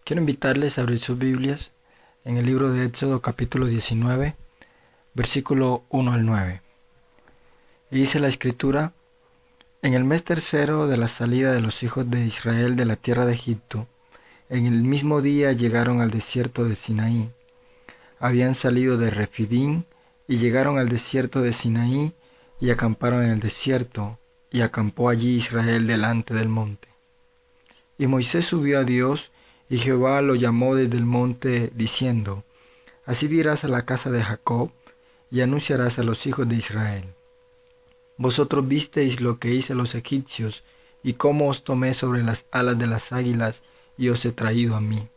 Quiero invitarles a abrir sus Biblias en el libro de Éxodo capítulo 19, versículo 1 al 9. Y dice la Escritura: En el mes tercero de la salida de los hijos de Israel de la tierra de Egipto, en el mismo día llegaron al desierto de Sinaí. Habían salido de Refidín y llegaron al desierto de Sinaí y acamparon en el desierto, y acampó allí Israel delante del monte. Y Moisés subió a Dios, y Jehová lo llamó desde el monte, diciendo: Así dirás a la casa de Jacob, y anunciarás a los hijos de Israel: Vosotros visteis lo que hice a los egipcios, y cómo os tomé sobre las alas de las águilas, y os he traído a mí.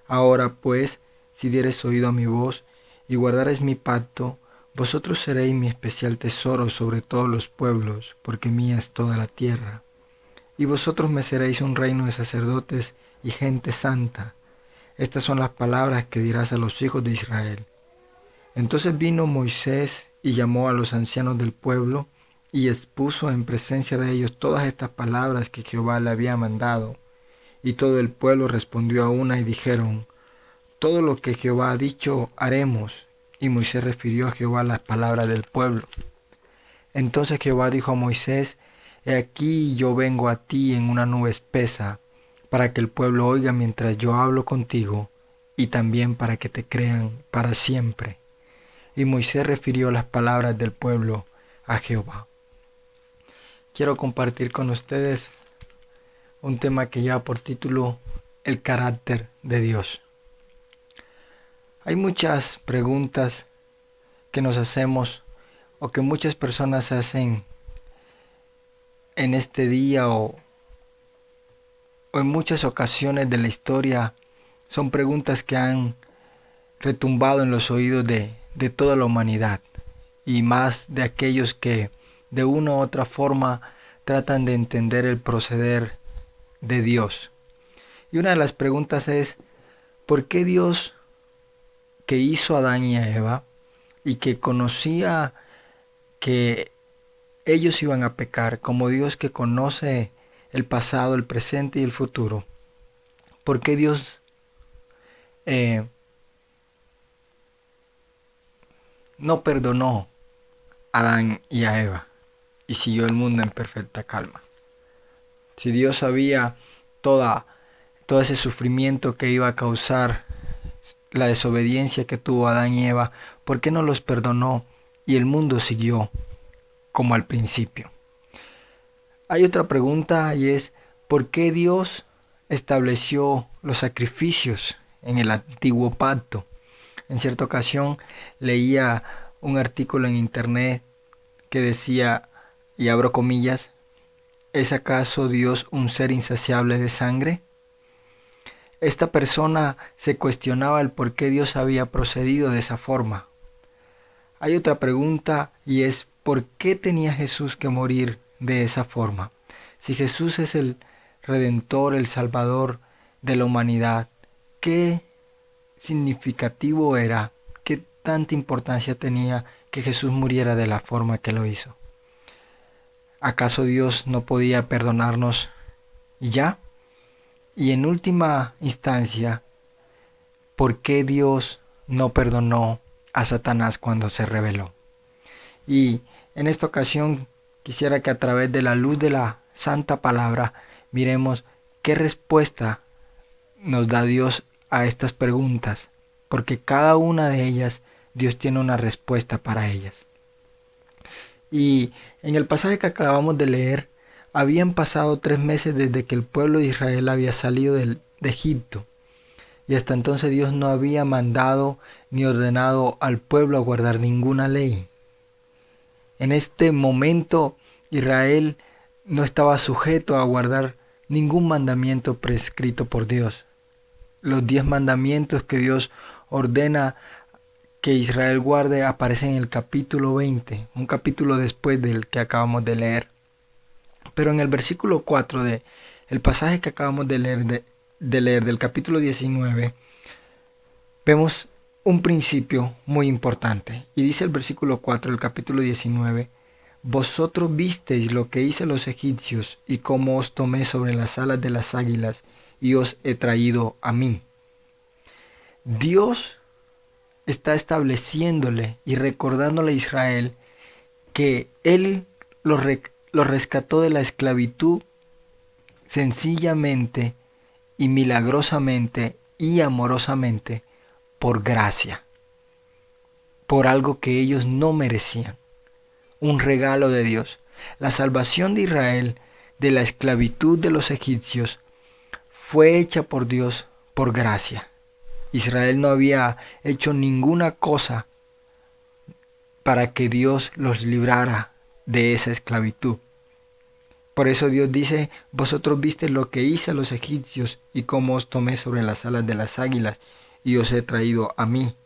Ahora pues, si diereis oído a mi voz, y guardareis mi pacto, vosotros seréis mi especial tesoro sobre todos los pueblos, porque mía es toda la tierra. Y vosotros me seréis un reino de sacerdotes y gente santa. Estas son las palabras que dirás a los hijos de Israel. Entonces vino Moisés y llamó a los ancianos del pueblo, y expuso en presencia de ellos todas estas palabras que Jehová le había mandado. Y todo el pueblo respondió a una y dijeron: Todo lo que Jehová ha dicho haremos. Y Moisés refirió a Jehová las palabras del pueblo. Entonces Jehová dijo a Moisés: He aquí yo vengo a ti en una nube espesa, para que el pueblo oiga mientras yo hablo contigo, y también para que te crean para siempre. Y Moisés refirió las palabras del pueblo a Jehová. Quiero compartir con ustedes un tema que lleva por título El carácter de Dios. Hay muchas preguntas que nos hacemos o que muchas personas hacen en este día o en muchas ocasiones de la historia. Son preguntas que han retumbado en los oídos de toda la humanidad, y más de aquellos que de una u otra forma tratan de entender el proceder de Dios. Y una de las preguntas es: ¿por qué Dios, que hizo a Adán y a Eva y que conocía que ellos iban a pecar, como Dios que conoce el pasado, el presente y el futuro, por qué Dios no perdonó a Adán y a Eva y siguió el mundo en perfecta calma? Si Dios sabía todo ese sufrimiento que iba a causar la desobediencia que tuvo Adán y Eva, ¿por qué no los perdonó y el mundo siguió como al principio? Hay otra pregunta, y es: ¿por qué Dios estableció los sacrificios en el antiguo pacto? En cierta ocasión leía un artículo en internet que decía, y abro comillas: ¿es acaso Dios un ser insaciable de sangre? Esta persona se cuestionaba el por qué Dios había procedido de esa forma. Hay otra pregunta, y es: ¿por qué tenía Jesús que morir de esa forma? Si Jesús es el Redentor, el Salvador de la humanidad, ¿qué significativo era, qué tanta importancia tenía que Jesús muriera de la forma que lo hizo? ¿Acaso Dios no podía perdonarnos y ya? Y en última instancia, ¿por qué Dios no perdonó a Satanás cuando se rebeló? Y en esta ocasión quisiera que a través de la luz de la santa palabra miremos qué respuesta nos da Dios a estas preguntas, porque cada una de ellas Dios tiene una respuesta para ellas. Y en el pasaje que acabamos de leer, habían pasado 3 meses desde que el pueblo de Israel había salido de Egipto, y hasta entonces Dios no había mandado ni ordenado al pueblo a guardar ninguna ley. En este momento Israel no estaba sujeto a guardar ningún mandamiento prescrito por Dios. Los 10 mandamientos que Dios ordena que Israel guarde aparecen en el capítulo 20, un capítulo después del que acabamos de leer. Pero en el versículo 4 de el pasaje que acabamos de leer, del capítulo 19, vemos un principio muy importante. Y dice el versículo 4 del capítulo 19: Vosotros visteis lo que hice a los egipcios, y cómo os tomé sobre las alas de las águilas, y os he traído a mí. Dios está estableciéndole y recordándole a Israel que Él lo rescató de la esclavitud sencillamente y milagrosamente y amorosamente por gracia, por algo que ellos no merecían, un regalo de Dios. La salvación de Israel de la esclavitud de los egipcios fue hecha por Dios por gracia. Israel no había hecho ninguna cosa para que Dios los librara de esa esclavitud. Por eso Dios dice: vosotros visteis lo que hice a los egipcios y cómo os tomé sobre las alas de las águilas y os he traído a mí.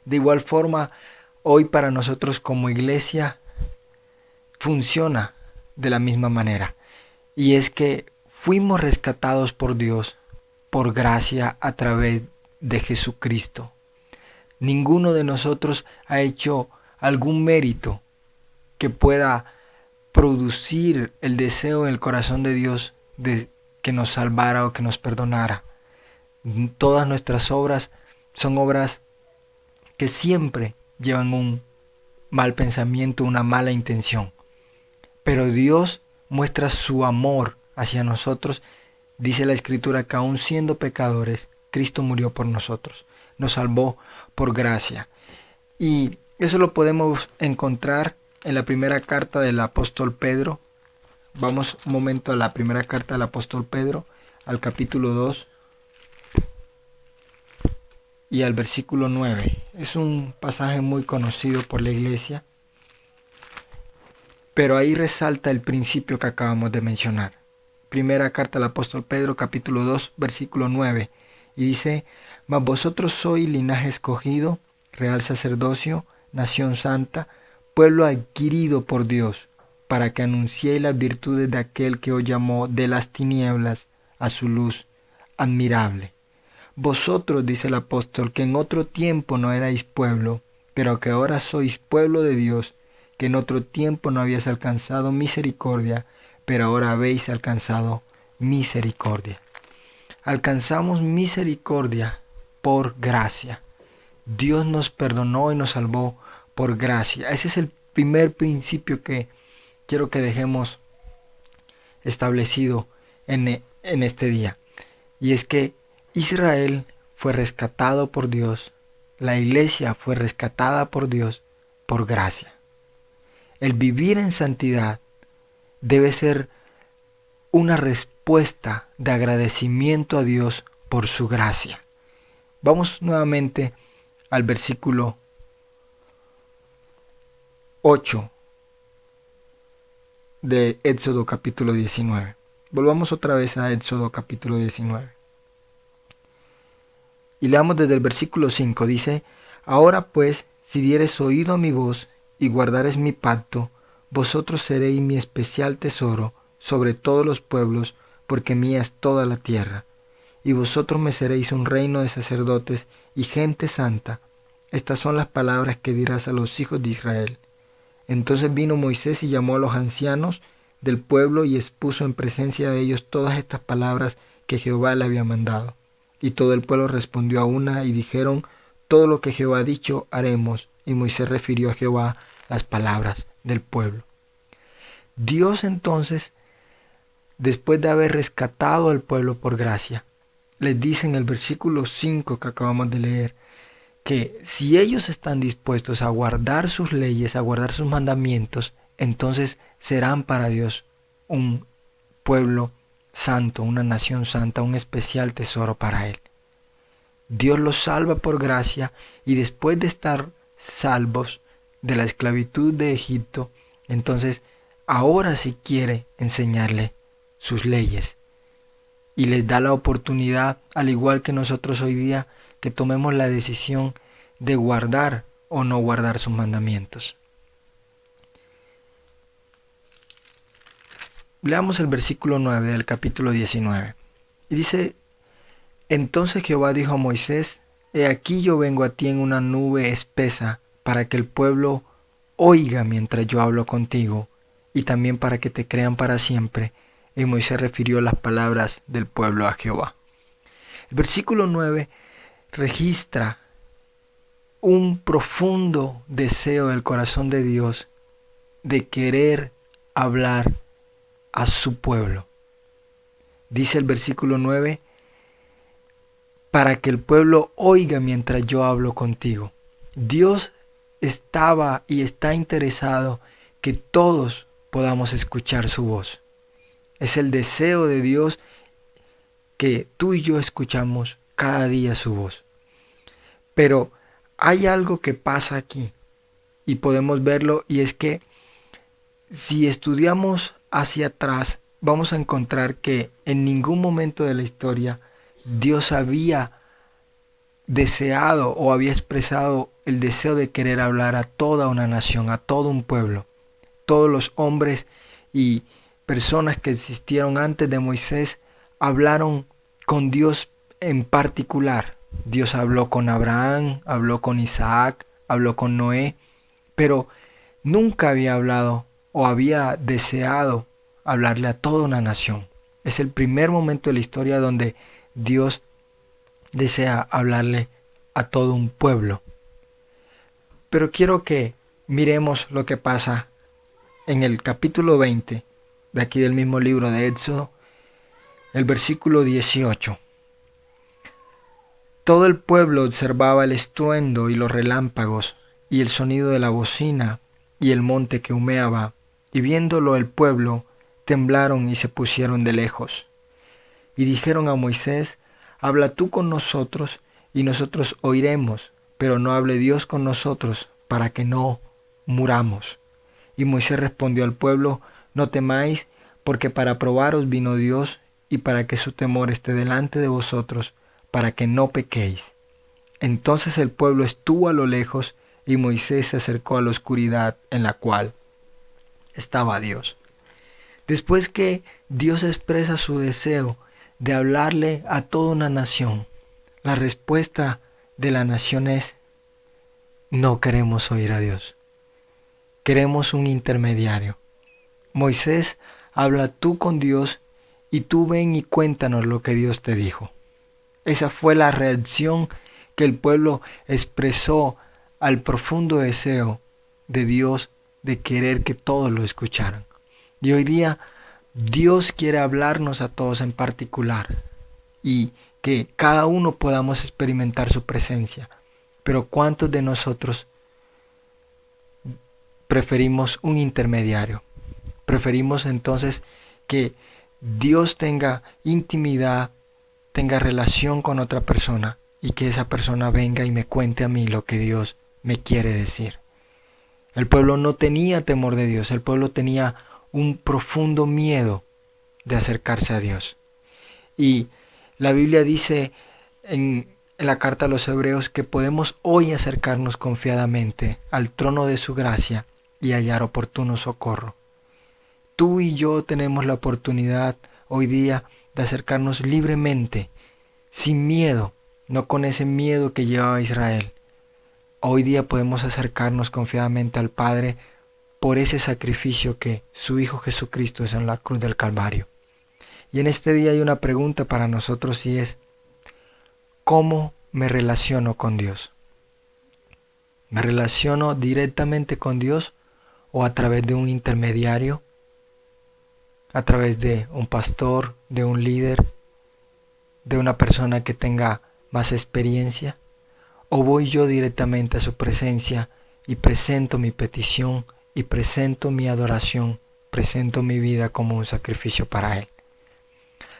De igual forma, hoy para nosotros como iglesia funciona de la misma manera. Y es que fuimos rescatados por Dios por gracia a través de Jesucristo. Ninguno de nosotros ha hecho algún mérito que pueda producir el deseo en el corazón de Dios de que nos salvara o que nos perdonara. Todas nuestras obras son obras que siempre llevan un mal pensamiento, una mala intención. Pero Dios muestra su amor hacia nosotros. Dice la Escritura que aun siendo pecadores, Cristo murió por nosotros. Nos salvó por gracia. Y eso lo podemos encontrar en la primera carta del apóstol Pedro. Vamos un momento a la primera carta del apóstol Pedro, al capítulo 2 y al versículo 9. Es un pasaje muy conocido por la iglesia, pero ahí resalta el principio que acabamos de mencionar. Primera carta del apóstol Pedro, capítulo 2, versículo 9. Y dice: mas vosotros sois linaje escogido, real sacerdocio, nación santa, pueblo adquirido por Dios, para que anunciéis las virtudes de aquel que os llamó de las tinieblas a su luz admirable. Vosotros, dice el apóstol, que en otro tiempo no erais pueblo, pero que ahora sois pueblo de Dios, que en otro tiempo no habíais alcanzado misericordia, pero ahora habéis alcanzado misericordia. Alcanzamos misericordia por gracia. Dios nos perdonó y nos salvó por gracia. Ese es el primer principio que quiero que dejemos establecido en este día. Y es que Israel fue rescatado por Dios. La iglesia fue rescatada por Dios por gracia. El vivir en santidad debe ser una respuesta de agradecimiento a Dios por su gracia. Vamos nuevamente al versículo 8 de Éxodo capítulo 19. Volvamos otra vez a Éxodo capítulo 19. Y leamos desde el versículo 5. Dice: ahora pues, si dieres oído a mi voz y guardares mi pacto, vosotros seréis mi especial tesoro sobre todos los pueblos, porque mía es toda la tierra. Y vosotros me seréis un reino de sacerdotes y gente santa. Estas son las palabras que dirás a los hijos de Israel. Entonces vino Moisés y llamó a los ancianos del pueblo y expuso en presencia de ellos todas estas palabras que Jehová le había mandado. Y todo el pueblo respondió a una y dijeron: todo lo que Jehová ha dicho haremos. Y Moisés refirió a Jehová las palabras del pueblo. Dios entonces, después de haber rescatado al pueblo por gracia, les dice en el versículo 5 que acabamos de leer, que si ellos están dispuestos a guardar sus leyes, a guardar sus mandamientos, entonces serán para Dios un pueblo santo, una nación santa, un especial tesoro para Él. Dios los salva por gracia y después de estar salvos de la esclavitud de Egipto, entonces ahora sí quiere enseñarle sus leyes y les da la oportunidad, al igual que nosotros hoy día, que tomemos la decisión de guardar o no guardar sus mandamientos. Leamos el versículo 9 del capítulo 19. Y dice: entonces Jehová dijo a Moisés: he aquí yo vengo a ti en una nube espesa, para que el pueblo oiga mientras yo hablo contigo, y también para que te crean para siempre, y Moisés refirió las palabras del pueblo a Jehová. El versículo 9 registra un profundo deseo del corazón de Dios de querer hablar a su pueblo. Dice el versículo 9, para que el pueblo oiga mientras yo hablo contigo. Dios estaba y está interesado que todos podamos escuchar su voz. Es el deseo de Dios que tú y yo escuchamos cada día su voz. Pero hay algo que pasa aquí y podemos verlo, y es que si estudiamos hacia atrás vamos a encontrar que en ningún momento de la historia Dios había deseado o había expresado el deseo de querer hablar a toda una nación, a todo un pueblo. Todos los hombres y personas que existieron antes de Moisés hablaron con Dios en particular. Dios habló con Abraham, habló con Isaac, habló con Noé, pero nunca había hablado o había deseado hablarle a toda una nación. Es el primer momento de la historia donde Dios desea hablarle a todo un pueblo. Pero quiero que miremos lo que pasa en el capítulo 20 de aquí del mismo libro de Éxodo, el versículo 18. Todo el pueblo observaba el estruendo y los relámpagos y el sonido de la bocina y el monte que humeaba, y viéndolo el pueblo temblaron y se pusieron de lejos. Y dijeron a Moisés, habla tú con nosotros y nosotros oiremos, pero no hable Dios con nosotros para que no muramos. Y Moisés respondió al pueblo, no temáis, porque para probaros vino Dios y para que su temor esté delante de vosotros, para que no pequéis. Entonces el pueblo estuvo a lo lejos y Moisés se acercó a la oscuridad en la cual estaba Dios. Después que Dios expresa su deseo de hablarle a toda una nación, la respuesta de la nación es, no queremos oír a Dios. Queremos un intermediario. Moisés, habla tú con Dios y tú ven y cuéntanos lo que Dios te dijo. Esa fue la reacción que el pueblo expresó al profundo deseo de Dios de querer que todos lo escucharan. Y hoy día Dios quiere hablarnos a todos en particular y que cada uno podamos experimentar su presencia. Pero ¿cuántos de nosotros preferimos un intermediario? Preferimos entonces que Dios tenga intimidad, tenga relación con otra persona y que esa persona venga y me cuente a mí lo que Dios me quiere decir. El pueblo no tenía temor de Dios, el pueblo tenía un profundo miedo de acercarse a Dios. Y la Biblia dice en la carta a los Hebreos que podemos hoy acercarnos confiadamente al trono de su gracia y hallar oportuno socorro. Tú y yo tenemos la oportunidad hoy día de acercarnos libremente, sin miedo, no con ese miedo que llevaba Israel. Hoy día podemos acercarnos confiadamente al Padre por ese sacrificio que su Hijo Jesucristo hizo en la cruz del Calvario. Y en este día hay una pregunta para nosotros y es, ¿cómo me relaciono con Dios? ¿Me relaciono directamente con Dios o a través de un intermediario? ¿A través de un pastor, de un líder, de una persona que tenga más experiencia? ¿O voy yo directamente a su presencia y presento mi petición y presento mi adoración, presento mi vida como un sacrificio para Él?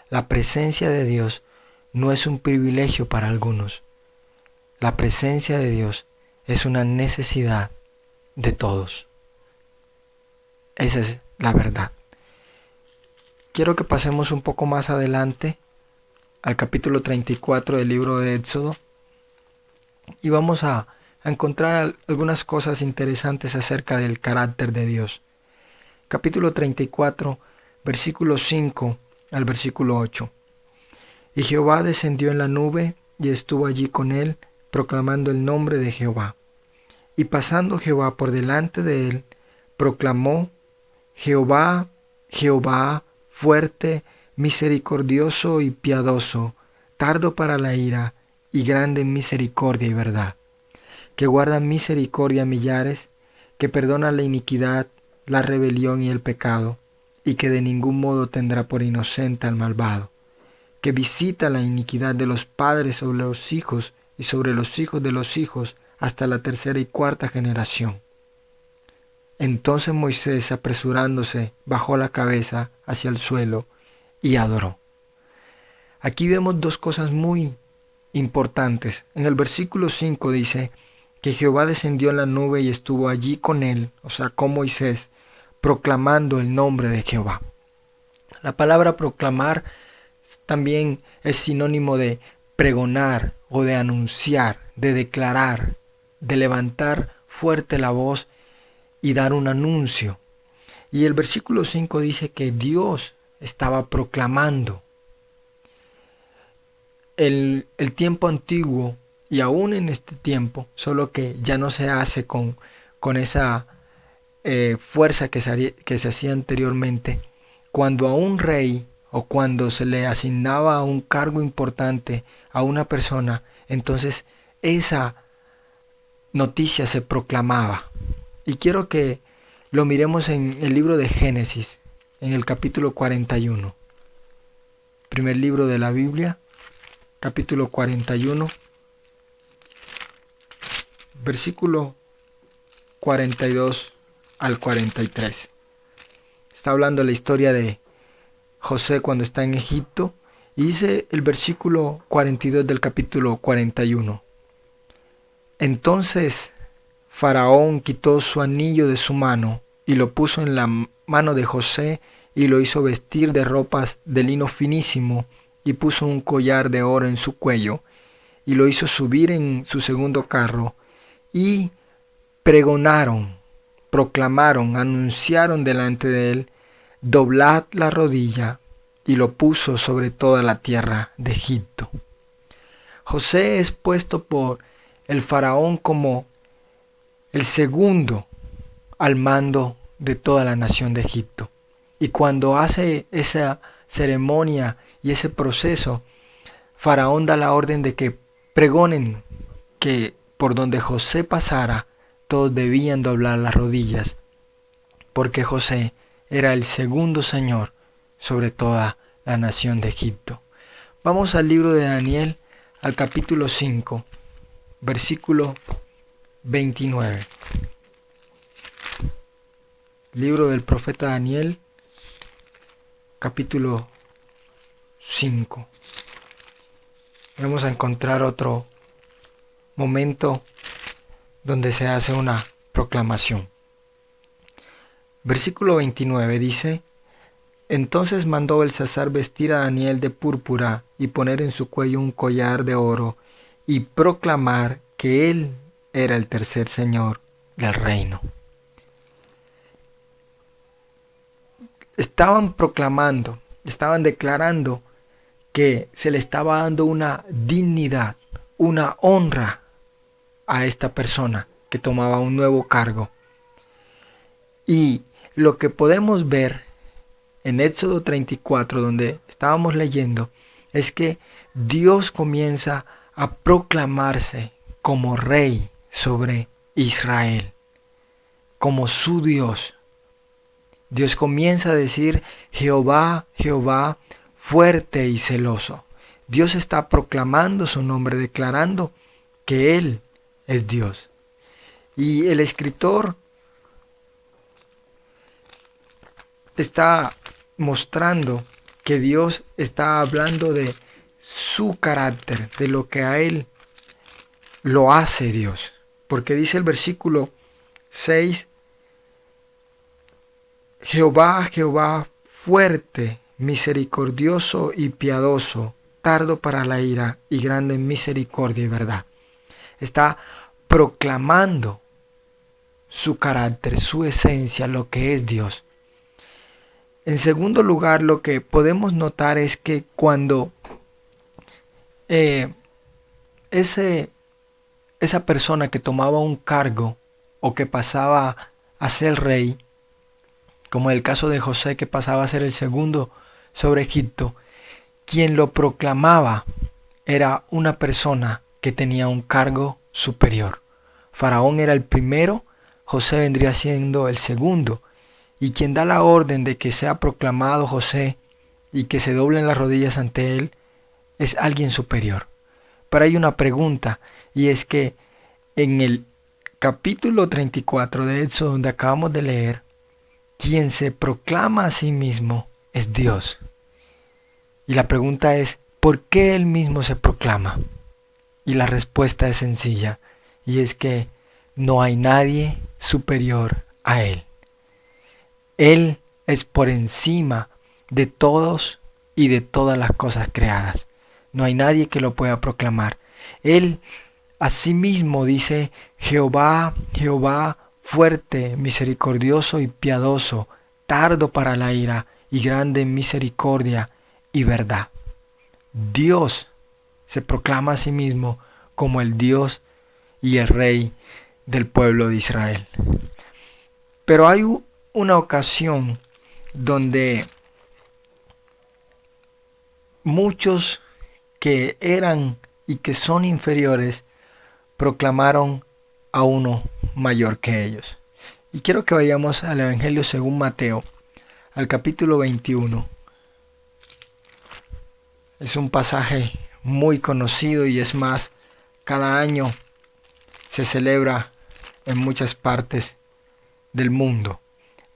La presencia de Dios no es un privilegio para algunos. La presencia de Dios es una necesidad de todos. Esa es la verdad. Quiero que pasemos un poco más adelante al capítulo 34 del libro de Éxodo y vamos a encontrar algunas cosas interesantes acerca del carácter de Dios. Capítulo 34, versículo 5 al versículo 8. Y Jehová descendió en la nube y estuvo allí con él, proclamando el nombre de Jehová. Y pasando Jehová por delante de él, proclamó, Jehová, Jehová, fuerte, misericordioso y piadoso, tardo para la ira y grande en misericordia y verdad, que guarda misericordia a millares, que perdona la iniquidad, la rebelión y el pecado, y que de ningún modo tendrá por inocente al malvado, que visita la iniquidad de los padres sobre los hijos y sobre los hijos de los hijos hasta la tercera y cuarta generación. Entonces Moisés, apresurándose, bajó la cabeza hacia el suelo y adoró. Aquí vemos dos cosas muy importantes. En el versículo 5 dice que Jehová descendió en la nube y estuvo allí con él, o sea, con Moisés, proclamando el nombre de Jehová. La palabra proclamar también es sinónimo de pregonar o de anunciar, de declarar, de levantar fuerte la voz y dar un anuncio. Y el versículo 5 dice que Dios estaba proclamando. El tiempo antiguo, y aún en este tiempo, solo que ya no se hace con esa fuerza que se hacía anteriormente, cuando a un rey o cuando se le asignaba un cargo importante a una persona, entonces esa noticia se proclamaba. Y quiero que lo miremos en el libro de Génesis, en el capítulo 41. Primer libro de la Biblia, capítulo 41, versículo 42 al 43. Está hablando la historia de José cuando está en Egipto, y dice el versículo 42 del capítulo 41. Entonces Faraón quitó su anillo de su mano y lo puso en la mano de José y lo hizo vestir de ropas de lino finísimo y puso un collar de oro en su cuello y lo hizo subir en su segundo carro y pregonaron, proclamaron, anunciaron delante de él: doblad la rodilla, y lo puso sobre toda la tierra de Egipto. José es puesto por el faraón como el segundo al mando de toda la nación de Egipto. Y cuando hace esa ceremonia y ese proceso, Faraón da la orden de que pregonen que por donde José pasara, todos debían doblar las rodillas, porque José era el segundo señor sobre toda la nación de Egipto. Vamos al libro de Daniel, al capítulo 5, versículo 29. Libro del profeta Daniel, capítulo 5. Vamos a encontrar otro momento donde se hace una proclamación. Versículo 29 dice: Entonces mandó Belsasar vestir a Daniel de púrpura y poner en su cuello un collar de oro y proclamar que él era el tercer señor del reino. Estaban proclamando, estaban declarando que se le estaba dando una dignidad, una honra a esta persona que tomaba un nuevo cargo. Y lo que podemos ver en Éxodo 34, donde estábamos leyendo, es que Dios comienza a proclamarse como rey sobre Israel, como su Dios. Dios comienza a decir: Jehová, Jehová, fuerte y celoso. Dios está proclamando su nombre, declarando que Él es Dios. Y el escritor está mostrando que Dios está hablando de su carácter, de lo que a Él lo hace Dios. Porque dice el versículo 6: Jehová, Jehová, fuerte, misericordioso y piadoso, tardo para la ira y grande en misericordia y verdad. Está proclamando su carácter, su esencia, lo que es Dios. En segundo lugar, lo que podemos notar es que cuando esa persona que tomaba un cargo o que pasaba a ser rey, como en el caso de José, que pasaba a ser el segundo sobre Egipto, quien lo proclamaba era una persona que tenía un cargo superior. Faraón era el primero, José vendría siendo el segundo, y quien da la orden de que sea proclamado José y que se doblen las rodillas ante él es alguien superior. Pero hay una pregunta, y es que en el capítulo 34 de Éxodo, donde acabamos de leer, quien se proclama a sí mismo es Dios. Y la pregunta es, ¿por qué Él mismo se proclama? Y la respuesta es sencilla, y es que no hay nadie superior a Él. Él es por encima de todos y de todas las cosas creadas. No hay nadie que lo pueda proclamar. Él asimismo dice, Jehová, Jehová, fuerte, misericordioso y piadoso, tardo para la ira y grande en misericordia y verdad. Dios se proclama a sí mismo como el Dios y el Rey del pueblo de Israel. Pero hay una ocasión donde muchos que eran y que son inferiores proclamaron a uno mayor que ellos. Y quiero que vayamos al Evangelio según Mateo, al capítulo 21. Es un pasaje muy conocido y es más, cada año se celebra en muchas partes del mundo.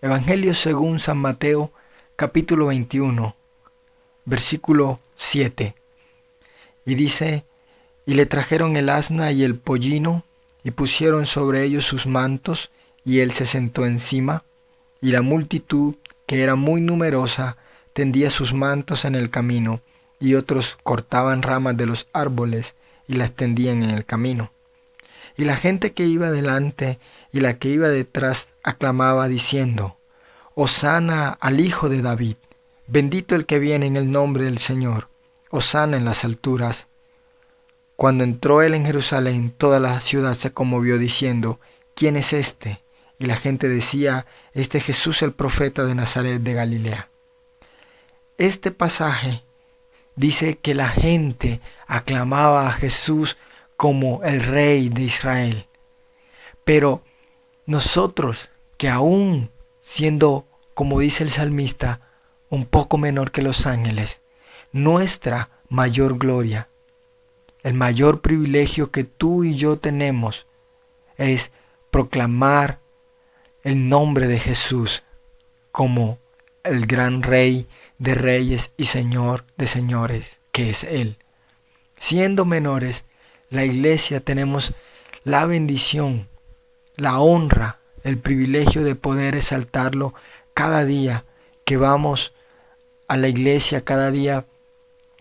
Evangelio según San Mateo, capítulo 21, versículo 7. Y dice, y le trajeron el asna y el pollino, y pusieron sobre ellos sus mantos, y él se sentó encima, y la multitud, que era muy numerosa, tendía sus mantos en el camino, y otros cortaban ramas de los árboles, y las tendían en el camino. Y la gente que iba delante y la que iba detrás aclamaba diciendo, Hosana al Hijo de David, bendito el que viene en el nombre del Señor, Hosana en las alturas. Cuando entró él en Jerusalén, toda la ciudad se conmovió diciendo, ¿quién es este? Y la gente decía, este Jesús el profeta de Nazaret de Galilea. Este pasaje dice que la gente aclamaba a Jesús como el Rey de Israel. Pero nosotros, que aún siendo, como dice el salmista, un poco menor que los ángeles, nuestra mayor gloria, el mayor privilegio que tú y yo tenemos es proclamar el nombre de Jesús como el gran Rey de reyes y Señor de señores, que es Él. Siendo menores, la iglesia tenemos la bendición, la honra, el privilegio de poder exaltarlo cada día que vamos a la iglesia, cada día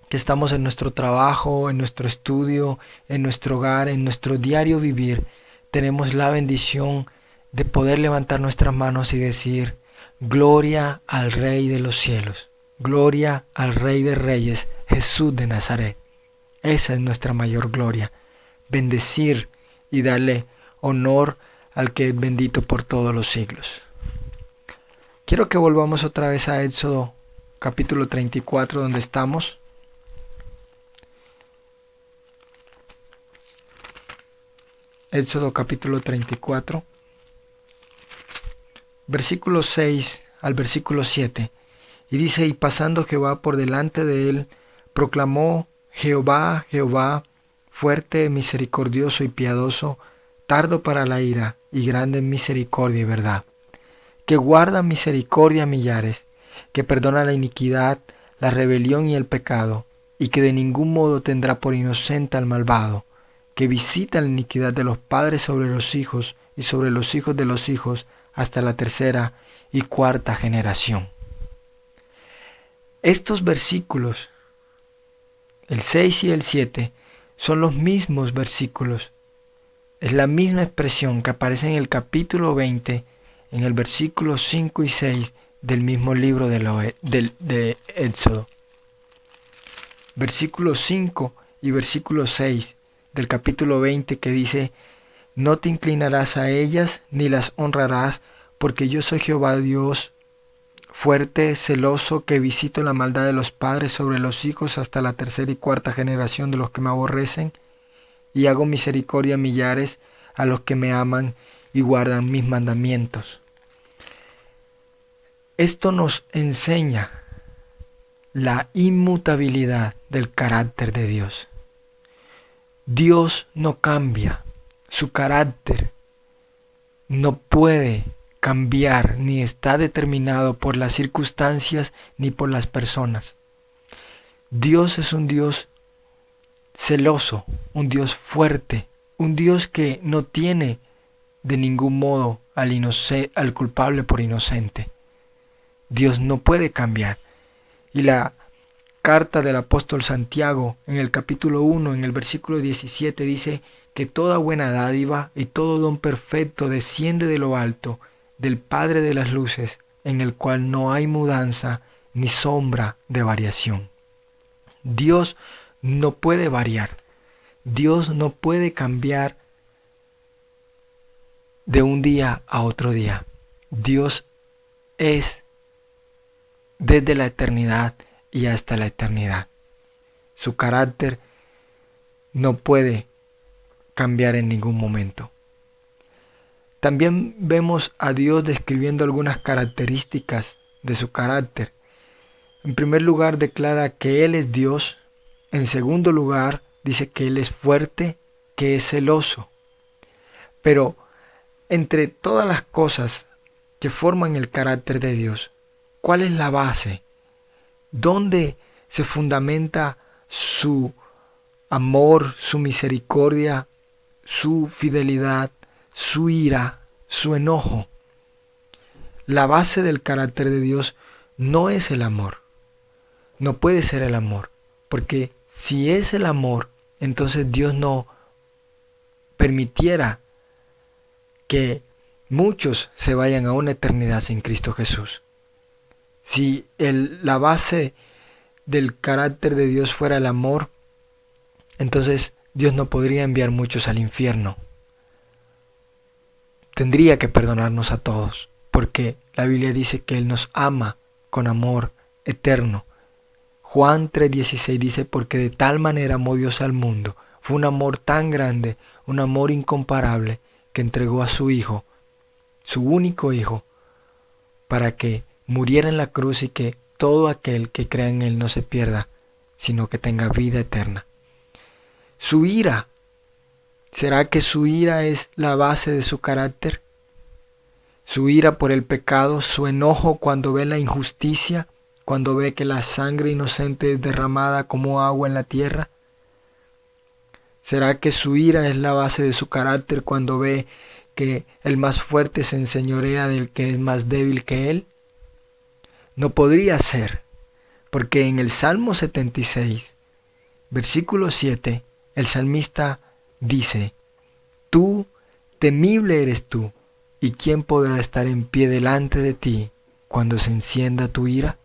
que estamos en nuestro trabajo, en nuestro estudio, en nuestro hogar, en nuestro diario vivir. Tenemos la bendición de poder levantar nuestras manos y decir, gloria al Rey de los cielos, gloria al Rey de reyes, Jesús de Nazaret. Esa es nuestra mayor gloria, bendecir y darle honor al que es bendito por todos los siglos. Quiero que volvamos otra vez a Éxodo capítulo 34, donde estamos. Éxodo capítulo 34, versículo 6 al versículo 7. Y dice, y pasando Jehová por delante de él, proclamó, Jehová, Jehová, fuerte, misericordioso y piadoso, tardo para la ira y grande en misericordia y verdad, que guarda misericordia a millares, que perdona la iniquidad, la rebelión y el pecado, y que de ningún modo tendrá por inocente al malvado, que visita la iniquidad de los padres sobre los hijos y sobre los hijos de los hijos hasta la tercera y cuarta generación. Estos versículos, el 6 y el 7, son los mismos versículos. Es la misma expresión que aparece en el capítulo 20, en el versículo 5 y 6 del mismo libro de Éxodo. Versículo 5 y versículo 6 del capítulo 20 que dice, no te inclinarás a ellas ni las honrarás, porque yo soy Jehová Dios, fuerte, celoso, que visito la maldad de los padres sobre los hijos hasta la tercera y cuarta generación de los que me aborrecen, y hago misericordia a millares a los que me aman y guardan mis mandamientos. Esto nos enseña la inmutabilidad del carácter de Dios. Dios no cambia, su carácter no puede cambiar ni está determinado por las circunstancias ni por las personas. Dios es un Dios celoso, un Dios fuerte, un Dios que no tiene de ningún modo al culpable por inocente. Dios no puede cambiar. Y la carta del apóstol Santiago en el capítulo 1, en el versículo 17 dice que toda buena dádiva y todo don perfecto desciende de lo alto, del Padre de las luces, en el cual no hay mudanza ni sombra de variación. Dios no puede variar. Dios no puede cambiar de un día a otro día. Dios es desde la eternidad y hasta la eternidad. Su carácter no puede cambiar en ningún momento. También vemos a Dios describiendo algunas características de su carácter. En primer lugar, declara que Él es Dios. En segundo lugar, dice que Él es fuerte, que es celoso. Pero entre todas las cosas que forman el carácter de Dios, ¿cuál es la base? ¿Dónde se fundamenta su amor, su misericordia, su fidelidad, su ira, su enojo? La base del carácter de Dios no es el amor. No puede ser el amor, porque si es el amor, entonces Dios no permitiera que muchos se vayan a una eternidad sin Cristo Jesús. Si la base del carácter de Dios fuera el amor, entonces Dios no podría enviar muchos al infierno. Tendría que perdonarnos a todos, porque la Biblia dice que Él nos ama con amor eterno. Juan 3:16 dice, porque de tal manera amó Dios al mundo, fue un amor tan grande, un amor incomparable, que entregó a su Hijo, su único Hijo, para que muriera en la cruz y que todo aquel que crea en Él no se pierda, sino que tenga vida eterna. Su ira, ¿será que su ira es la base de su carácter? Su ira por el pecado, su enojo cuando ve la injusticia, cuando ve que la sangre inocente es derramada como agua en la tierra. ¿Será que su ira es la base de su carácter cuando ve que el más fuerte se enseñorea del que es más débil que él? No podría ser, porque en el Salmo 76, versículo 7, el salmista dice, tú, temible eres tú, ¿y quién podrá estar en pie delante de ti cuando se encienda tu ira?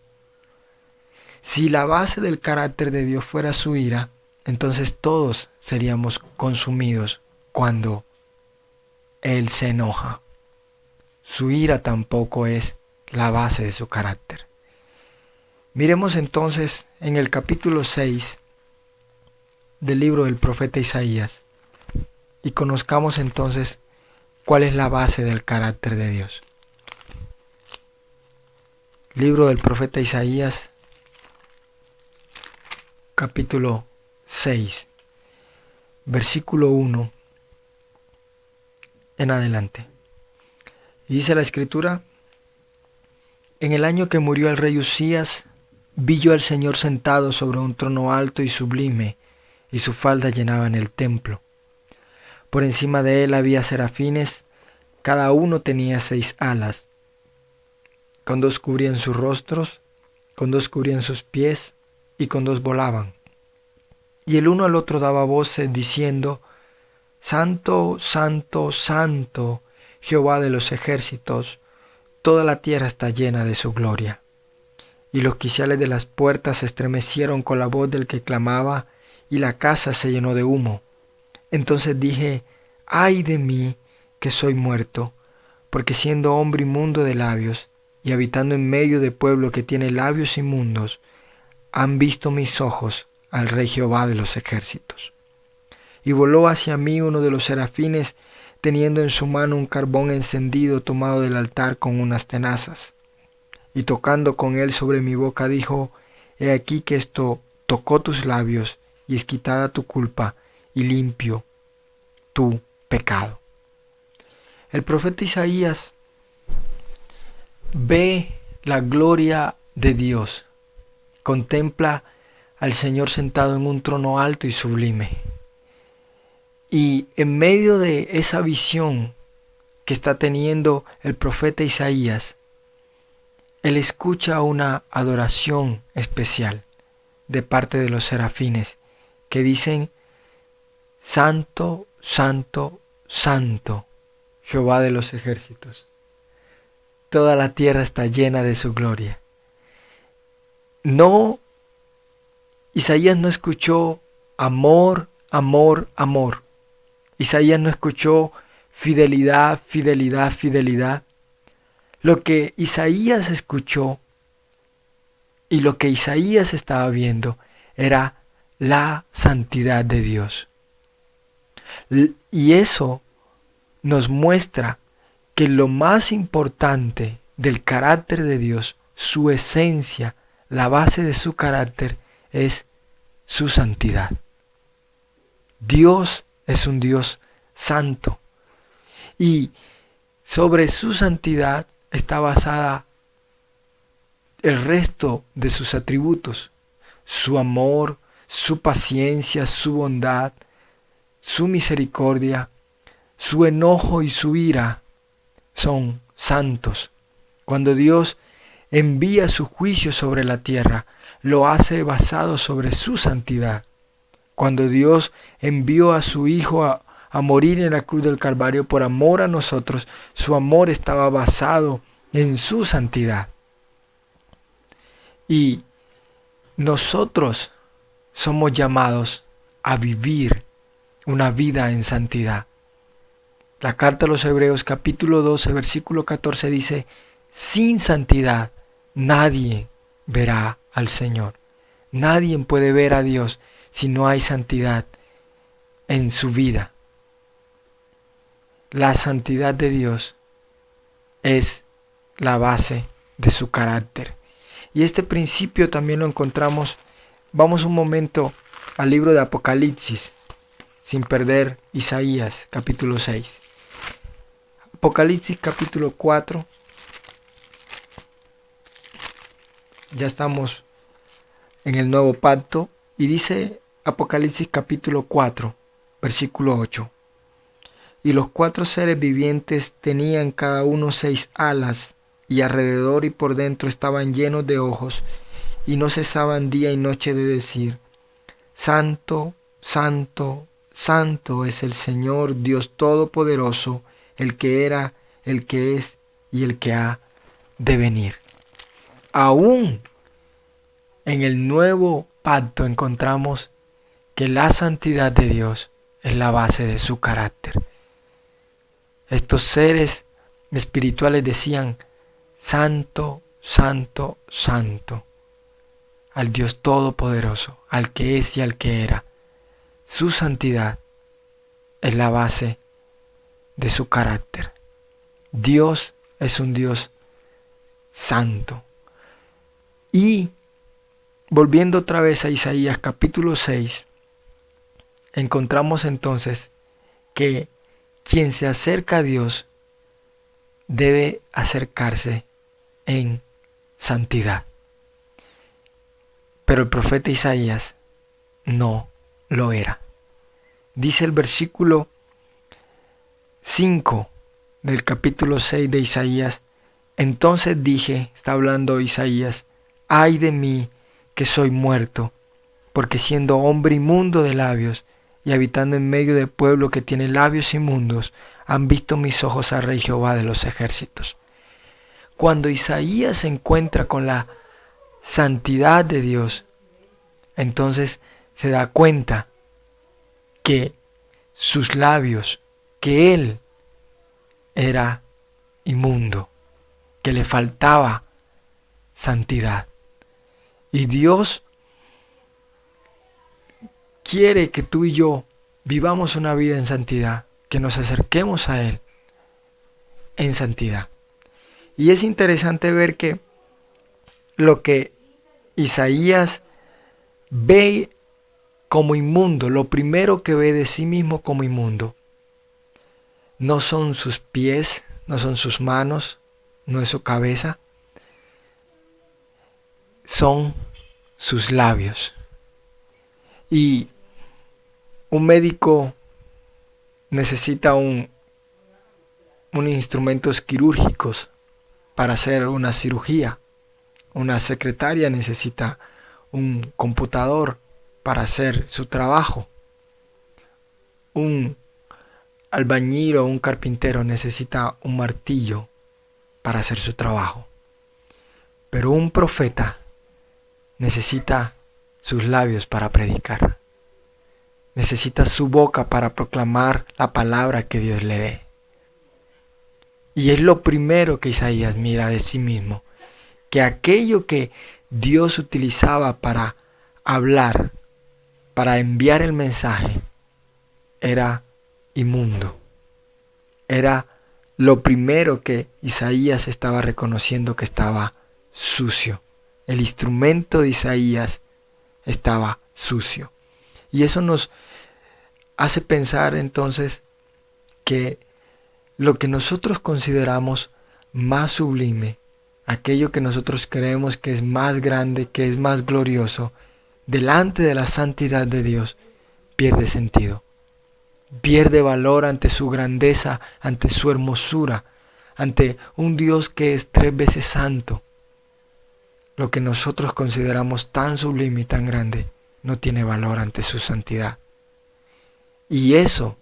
Si la base del carácter de Dios fuera su ira, entonces todos seríamos consumidos cuando Él se enoja. Su ira tampoco es la base de su carácter. Miremos entonces en el capítulo 6 del libro del profeta Isaías y conozcamos entonces cuál es la base del carácter de Dios. Libro del profeta Isaías, capítulo 6, versículo 1 en adelante. Y dice la escritura, en el año que murió el rey Usías, vi yo al Señor sentado sobre un trono alto y sublime, y su falda llenaban el templo. Por encima de él había serafines, cada uno tenía 6 alas. Con 2 cubrían sus rostros, con 2 cubrían sus pies, y con 2 volaban. Y el uno al otro daba voces diciendo, Santo, Santo, Santo, Jehová de los ejércitos, toda la tierra está llena de su gloria. Y los quiciales de las puertas se estremecieron con la voz del que clamaba, y la casa se llenó de humo. Entonces dije, ay de mí, que soy muerto, porque siendo hombre inmundo de labios, y habitando en medio de pueblo que tiene labios inmundos, han visto mis ojos al Rey Jehová de los ejércitos. Y voló hacia mí uno de los serafines, teniendo en su mano un carbón encendido tomado del altar con unas tenazas. Y tocando con él sobre mi boca dijo, he aquí que esto tocó tus labios, y es quitada tu culpa, y limpio tu pecado. El profeta Isaías ve la gloria de Dios, contempla al Señor sentado en un trono alto y sublime. Y en medio de esa visión que está teniendo el profeta Isaías, él escucha una adoración especial de parte de los serafines que dicen, Santo, Santo, Santo, Jehová de los ejércitos. Toda la tierra está llena de su gloria. Isaías no escuchó amor, amor, amor. Isaías no escuchó fidelidad, fidelidad, fidelidad. Lo que Isaías escuchó y lo que Isaías estaba viendo era la santidad de Dios. Y eso nos muestra que lo más importante del carácter de Dios, su esencia, la base de su carácter, es su santidad. Dios es un Dios santo. Y sobre su santidad está basada el resto de sus atributos. Su amor, su paciencia, su bondad, su misericordia, su enojo y su ira son santos. Cuando Dios envía su juicio sobre la tierra, lo hace basado sobre su santidad. Cuando Dios envió a su Hijo a morir en la cruz del Calvario por amor a nosotros, su amor estaba basado en su santidad. Y nosotros somos llamados a vivir una vida en santidad. La carta a los Hebreos capítulo 12 versículo 14 dice, sin santidad nadie verá al Señor. Nadie puede ver a Dios si no hay santidad en su vida. La santidad de Dios es la base de su carácter. Y este principio también lo encontramos, vamos un momento al libro de Apocalipsis, sin perder Isaías capítulo 6. Apocalipsis capítulo 4. Ya estamos en el nuevo pacto y dice Apocalipsis capítulo 4, versículo 8. Y los 4 seres vivientes tenían cada uno 6 alas, y alrededor y por dentro estaban llenos de ojos, y no cesaban día y noche de decir, Santo, Santo, Santo es el Señor Dios Todopoderoso, el que era, el que es y el que ha de venir. Aún en el nuevo pacto encontramos que la santidad de Dios es la base de su carácter. Estos seres espirituales decían, Santo, Santo, Santo, al Dios Todopoderoso, al que es y al que era. Su santidad es la base de su carácter. Dios es un Dios santo. Y volviendo otra vez a Isaías capítulo 6, encontramos entonces que quien se acerca a Dios debe acercarse en santidad. Pero el profeta Isaías no lo era. Dice el versículo 5 del capítulo 6 de Isaías, entonces dije, está hablando Isaías, ay de mí que soy muerto, porque siendo hombre inmundo de labios y habitando en medio de pueblo que tiene labios inmundos, han visto mis ojos al Rey Jehová de los ejércitos. Cuando Isaías se encuentra con la santidad de Dios, entonces se da cuenta que sus labios, que él era inmundo, que le faltaba santidad. Y Dios quiere que tú y yo vivamos una vida en santidad, que nos acerquemos a Él en santidad. Y es interesante ver que lo que Isaías ve como inmundo, lo primero que ve de sí mismo como inmundo, no son sus pies, no son sus manos, no es su cabeza, son sus labios. Y un médico necesita unos instrumentos quirúrgicos para hacer una cirugía. Una secretaria necesita un computador para hacer su trabajo. Un albañil o un carpintero necesita un martillo para hacer su trabajo. Pero un profeta necesita sus labios para predicar. Necesita su boca para proclamar la palabra que Dios le dé. Y es lo primero que Isaías mira de sí mismo, que aquello que Dios utilizaba para hablar, para enviar el mensaje, era inmundo. Era lo primero que Isaías estaba reconociendo que estaba sucio. El instrumento de Isaías estaba sucio. Y eso nos hace pensar entonces que lo que nosotros consideramos más sublime, aquello que nosotros creemos que es más grande, que es más glorioso, delante de la santidad de Dios, pierde sentido. Pierde valor ante su grandeza, ante su hermosura, ante un Dios que es 3 veces santo. Lo que nosotros consideramos tan sublime y tan grande no tiene valor ante su santidad. Y eso,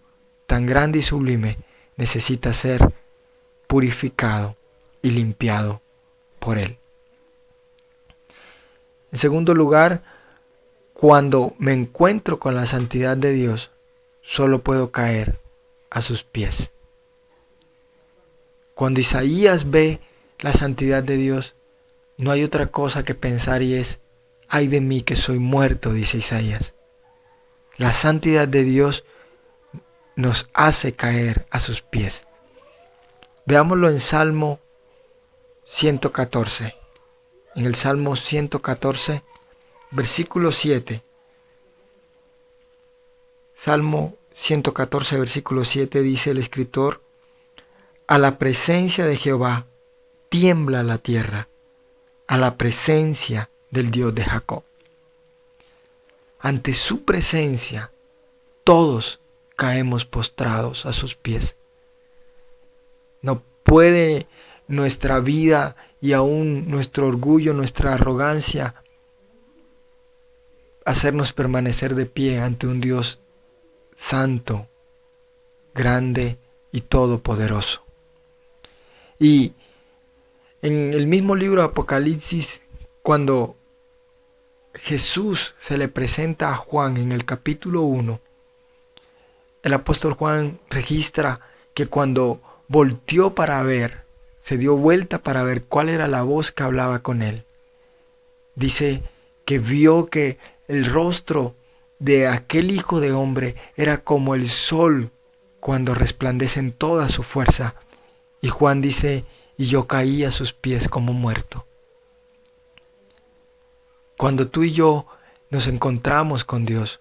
tan grande y sublime, necesita ser purificado y limpiado por Él. En segundo lugar, cuando me encuentro con la santidad de Dios, solo puedo caer a sus pies. Cuando Isaías ve la santidad de Dios, no hay otra cosa que pensar y es, ay de mí que soy muerto, dice Isaías. La santidad de Dios nos hace caer a sus pies. Veámoslo en Salmo 114. En el Salmo 114, versículo 7. Salmo 114, versículo 7 dice el escritor, a la presencia de Jehová tiembla la tierra, a la presencia del Dios de Jacob. Ante su presencia, todos caemos postrados a sus pies. No puede nuestra vida y aún nuestro orgullo, nuestra arrogancia, hacernos permanecer de pie ante un Dios santo, grande y todopoderoso. Y en el mismo libro de Apocalipsis, cuando Jesús se le presenta a Juan en el capítulo 1, el apóstol Juan registra que cuando volteó para ver, se dio vuelta para ver cuál era la voz que hablaba con él, dice que vio que el rostro de aquel Hijo de Hombre era como el sol cuando resplandece en toda su fuerza. Y Juan dice, y yo caí a sus pies como muerto. Cuando tú y yo nos encontramos con Dios,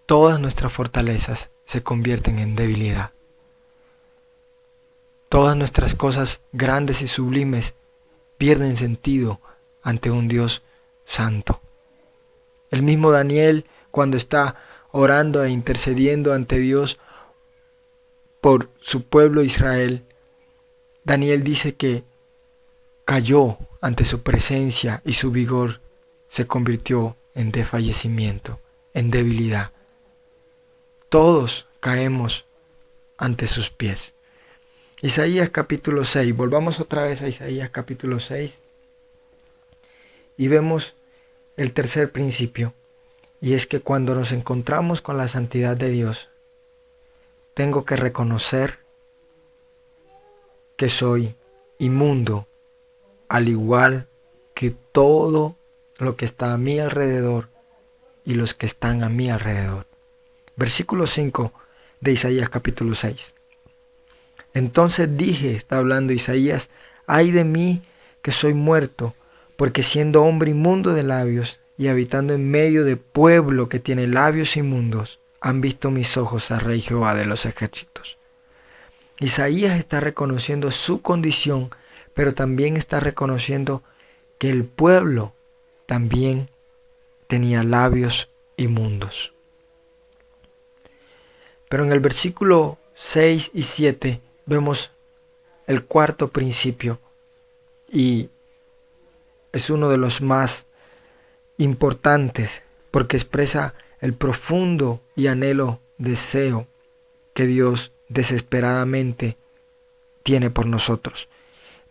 todas nuestras fortalezas se convierten en debilidad. Todas nuestras cosas grandes y sublimes pierden sentido ante un Dios santo. El mismo Daniel, cuando está orando e intercediendo ante Dios por su pueblo Israel, Daniel dice que cayó ante su presencia y su vigor se convirtió en desfallecimiento, en debilidad. Todos caemos ante sus pies. Isaías capítulo 6, volvamos otra vez a Isaías capítulo 6 y vemos el tercer principio, y es que cuando nos encontramos con la santidad de Dios, tengo que reconocer que soy inmundo, al igual que todo lo que está a mi alrededor y los que están a mi alrededor. Versículo 5 de Isaías capítulo 6. Entonces dije, está hablando Isaías, ay de mí que soy muerto, porque siendo hombre inmundo de labios y habitando en medio de pueblo que tiene labios inmundos, han visto mis ojos al Rey Jehová de los ejércitos. Isaías está reconociendo su condición, pero también está reconociendo que el pueblo también tenía labios inmundos. Pero en el versículo 6 y 7 vemos el cuarto principio y es uno de los más importantes porque expresa el profundo y anhelo deseo que Dios desesperadamente tiene por nosotros.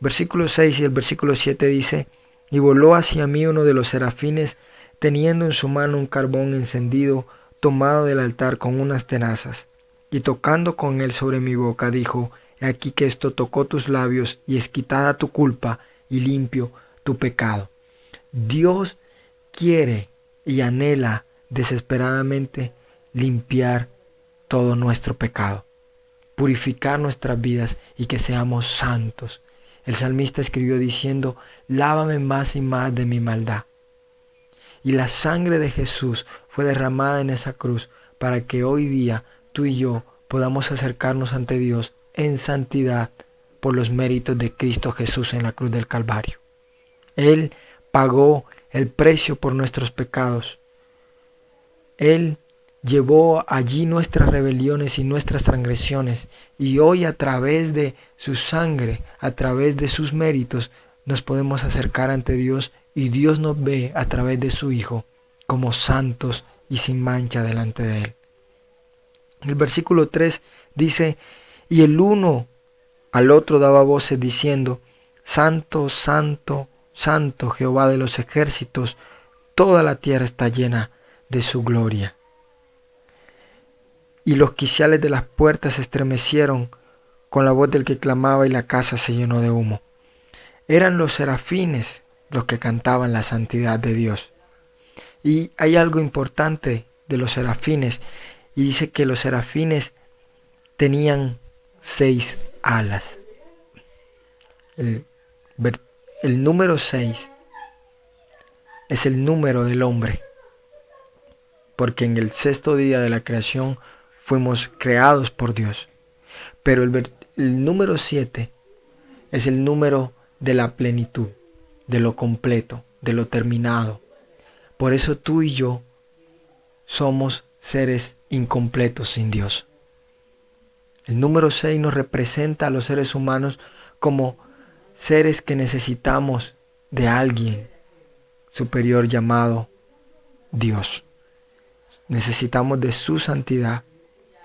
Versículo 6 y el versículo 7 dice, y voló hacia mí uno de los serafines teniendo en su mano un carbón encendido tomado del altar con unas tenazas, y tocando con él sobre mi boca dijo, he aquí que esto tocó tus labios y es quitada tu culpa y limpio tu pecado. Dios quiere y anhela desesperadamente limpiar todo nuestro pecado, purificar nuestras vidas y que seamos santos. El salmista escribió diciendo, lávame más y más de mi maldad. Y la sangre de Jesús fue derramada en esa cruz para que hoy día tú y yo podamos acercarnos ante Dios en santidad por los méritos de Cristo Jesús en la cruz del Calvario. Él pagó el precio por nuestros pecados. Él llevó allí nuestras rebeliones y nuestras transgresiones, y hoy a través de su sangre, a través de sus méritos, nos podemos acercar ante Dios y Dios nos ve a través de su Hijo como santos y sin mancha delante de Él. El versículo 3 dice, y el uno al otro daba voces diciendo, Santo, Santo, Santo Jehová de los ejércitos, toda la tierra está llena de su gloria. Y los quiciales de las puertas se estremecieron con la voz del que clamaba y la casa se llenó de humo. Eran los serafines los que cantaban la santidad de Dios. Y hay algo importante de los serafines, y dice que los serafines tenían 6 alas. El número 6 es el número del hombre, porque en el sexto día de la creación fuimos creados por Dios. Pero el número 7 es el número de la plenitud, de lo completo, de lo terminado. Por eso tú y yo somos seres incompletos sin Dios. El número 6 nos representa a los seres humanos como seres que necesitamos de alguien superior llamado Dios. Necesitamos de su santidad,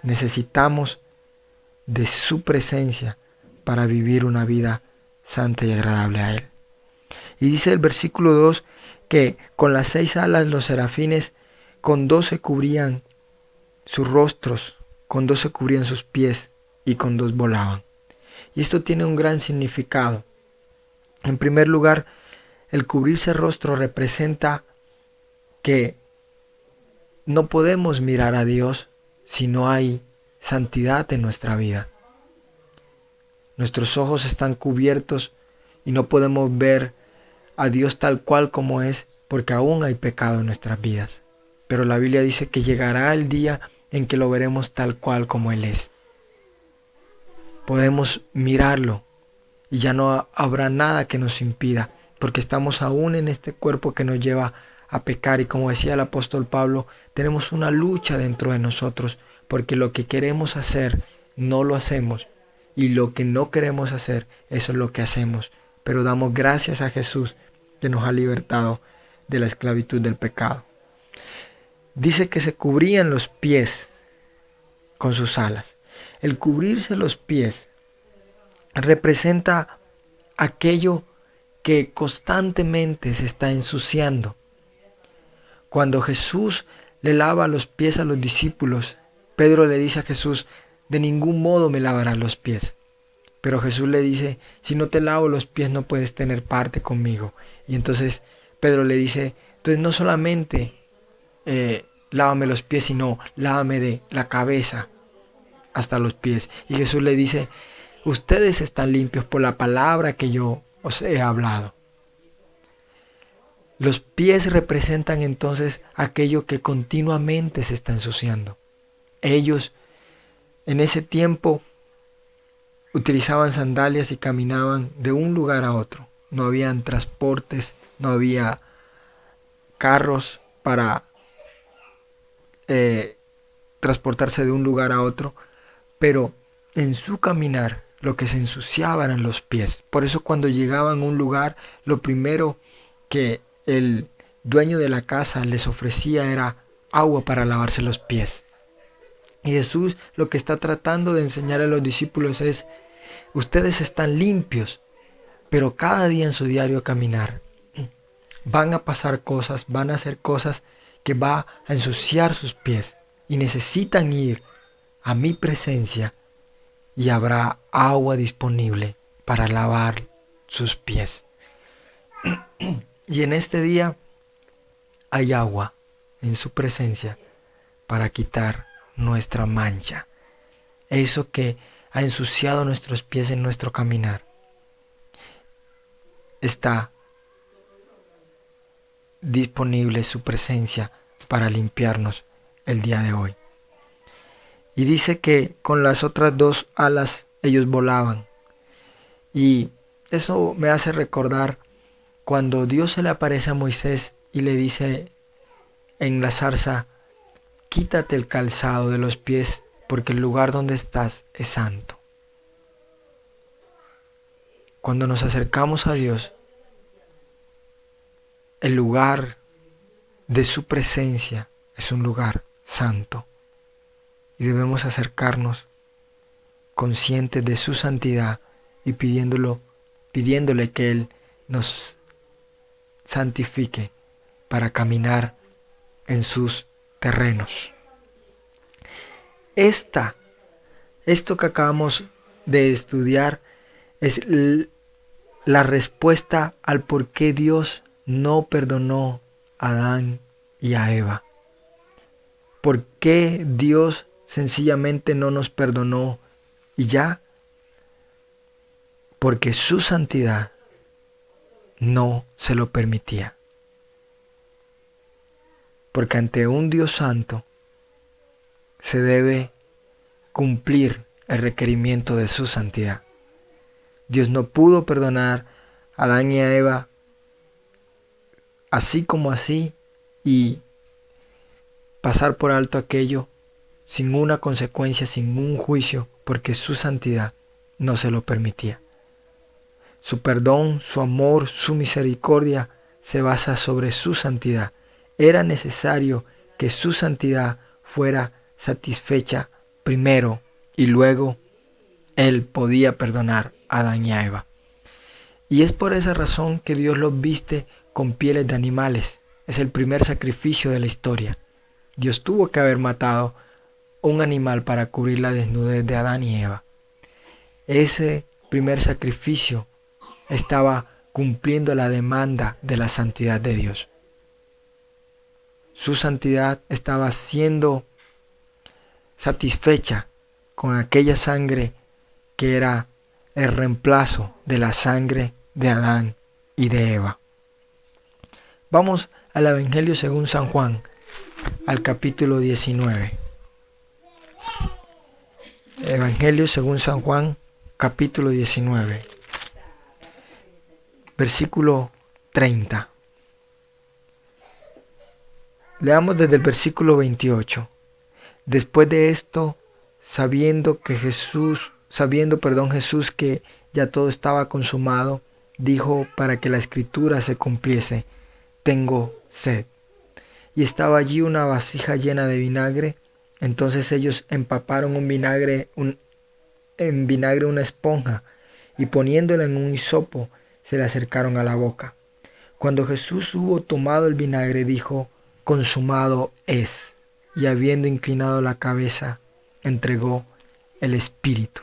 necesitamos de su presencia para vivir una vida santa y agradable a Él. Y dice el versículo 2 que con las 6 alas los serafines con 2 se cubrían sus rostros, con 2 se cubrían sus pies y con 2 volaban. Y esto tiene un gran significado. En primer lugar, el cubrirse el rostro representa que no podemos mirar a Dios si no hay santidad en nuestra vida. Nuestros ojos están cubiertos y no podemos ver a Dios tal cual como es porque aún hay pecado en nuestras vidas. Pero la Biblia dice que llegará el día en que lo veremos tal cual como Él es. Podemos mirarlo y ya no habrá nada que nos impida, porque estamos aún en este cuerpo que nos lleva a pecar. Y como decía el apóstol Pablo, tenemos una lucha dentro de nosotros, porque lo que queremos hacer no lo hacemos, y lo que no queremos hacer, eso es lo que hacemos. Pero damos gracias a Jesús que nos ha libertado de la esclavitud del pecado. Dice que se cubrían los pies con sus alas. El cubrirse los pies representa aquello que constantemente se está ensuciando. Cuando Jesús le lava los pies a los discípulos, Pedro le dice a Jesús, de ningún modo me lavarás los pies. Pero Jesús le dice, si no te lavo los pies no puedes tener parte conmigo. Y entonces Pedro le dice, entonces no solamente lávame los pies, sino lávame de la cabeza hasta los pies. Y Jesús le dice, ustedes están limpios por la palabra que yo os he hablado. Los pies representan entonces aquello que continuamente se está ensuciando. Ellos en ese tiempo utilizaban sandalias y caminaban de un lugar a otro. No habían transportes, no había carros para transportarse de un lugar a otro, pero en su caminar lo que se ensuciaba eran los pies. Por eso cuando llegaban a un lugar, lo primero que el dueño de la casa les ofrecía era agua para lavarse los pies. Y Jesús lo que está tratando de enseñar a los discípulos es, ustedes están limpios, pero cada día en su diario caminar van a pasar cosas, van a hacer cosas que va a ensuciar sus pies y necesitan ir a mi presencia y habrá agua disponible para lavar sus pies. Y en este día hay agua en su presencia para quitar nuestra mancha, eso que ha ensuciado nuestros pies en nuestro caminar. Está disponible su presencia para limpiarnos el día de hoy. Y dice que con las otras dos alas ellos volaban. Y eso me hace recordar cuando Dios se le aparece a Moisés y le dice en la zarza, quítate el calzado de los pies porque el lugar donde estás es santo. Cuando nos acercamos a Dios, el lugar de su presencia es un lugar santo y debemos acercarnos conscientes de su santidad y pidiéndole que Él nos santifique para caminar en sus terrenos. Esto que acabamos de estudiar es la respuesta al por qué Dios no perdonó a Adán y a Eva. ¿Por qué Dios sencillamente no nos perdonó y ya? Porque su santidad no se lo permitía. Porque ante un Dios santo se debe cumplir el requerimiento de su santidad. Dios no pudo perdonar a Adán y a Eva así como así y pasar por alto aquello sin una consecuencia, sin un juicio, porque su santidad no se lo permitía. Su perdón, su amor, su misericordia se basa sobre su santidad. Era necesario que su santidad fuera satisfecha primero y luego Él podía perdonar a Adán y a Eva. Y es por esa razón que Dios los viste con pieles de animales. Es el primer sacrificio de la historia. Dios tuvo que haber matado un animal para cubrir la desnudez de Adán y Eva. Ese primer sacrificio estaba cumpliendo la demanda de la santidad de Dios. Su santidad estaba siendo satisfecha con aquella sangre que era el reemplazo de la sangre de Adán y de Eva. Vamos al Evangelio según San Juan, al capítulo 19. Evangelio según San Juan, capítulo 19, versículo 30. Leamos desde el versículo 28. Después de esto, sabiendo Jesús que ya todo estaba consumado, dijo para que la escritura se cumpliese: tengo sed. Y estaba allí una vasija llena de vinagre. Entonces ellos empaparon en vinagre una esponja y poniéndola en un hisopo se la acercaron a la boca. Cuando Jesús hubo tomado el vinagre, dijo: consumado es. Y habiendo inclinado la cabeza, entregó el espíritu.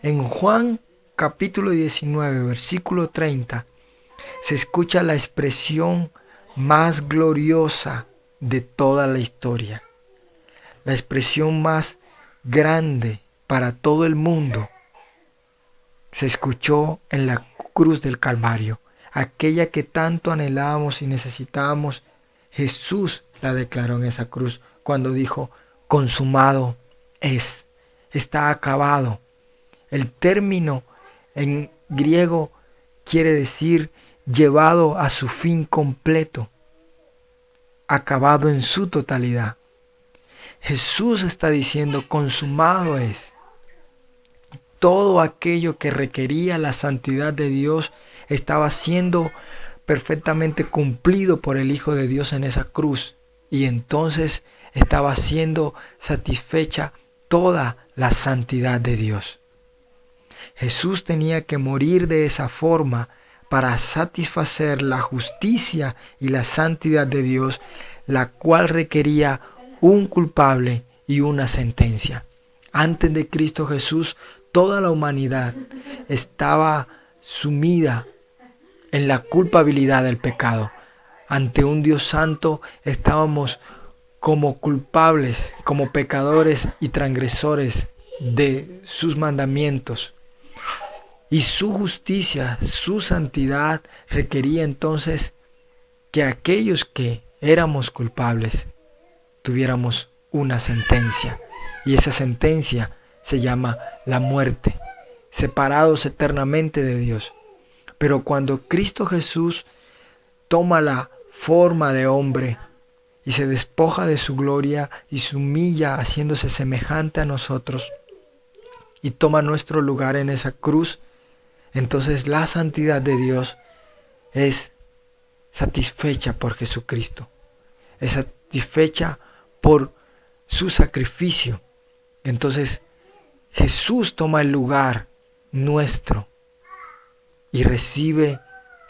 En Juan capítulo 19, versículo 30, se escucha la expresión más gloriosa de toda la historia. La expresión más grande para todo el mundo se escuchó en la cruz del Calvario. Aquella que tanto anhelábamos y necesitábamos, Jesús la declaró en esa cruz cuando dijo: consumado es, está acabado. El término en griego quiere decir llevado a su fin completo, acabado en su totalidad. Jesús está diciendo: consumado es. Todo aquello que requería la santidad de Dios estaba siendo perfectamente cumplido por el Hijo de Dios en esa cruz. Y entonces estaba siendo satisfecha toda la santidad de Dios. Jesús tenía que morir de esa forma para satisfacer la justicia y la santidad de Dios, la cual requería un culpable y una sentencia. Antes de Cristo Jesús, toda la humanidad estaba sumida en la culpabilidad del pecado. Ante un Dios santo estábamos como culpables, como pecadores y transgresores de sus mandamientos. Y su justicia, su santidad requería entonces que aquellos que éramos culpables tuviéramos una sentencia. Y esa sentencia se llama la muerte, separados eternamente de Dios. Pero cuando Cristo Jesús toma la forma de hombre y se despoja de su gloria y se humilla haciéndose semejante a nosotros y toma nuestro lugar en esa cruz, entonces la santidad de Dios es satisfecha por Jesucristo, es satisfecha por su sacrificio. Entonces Jesús toma el lugar nuestro y recibe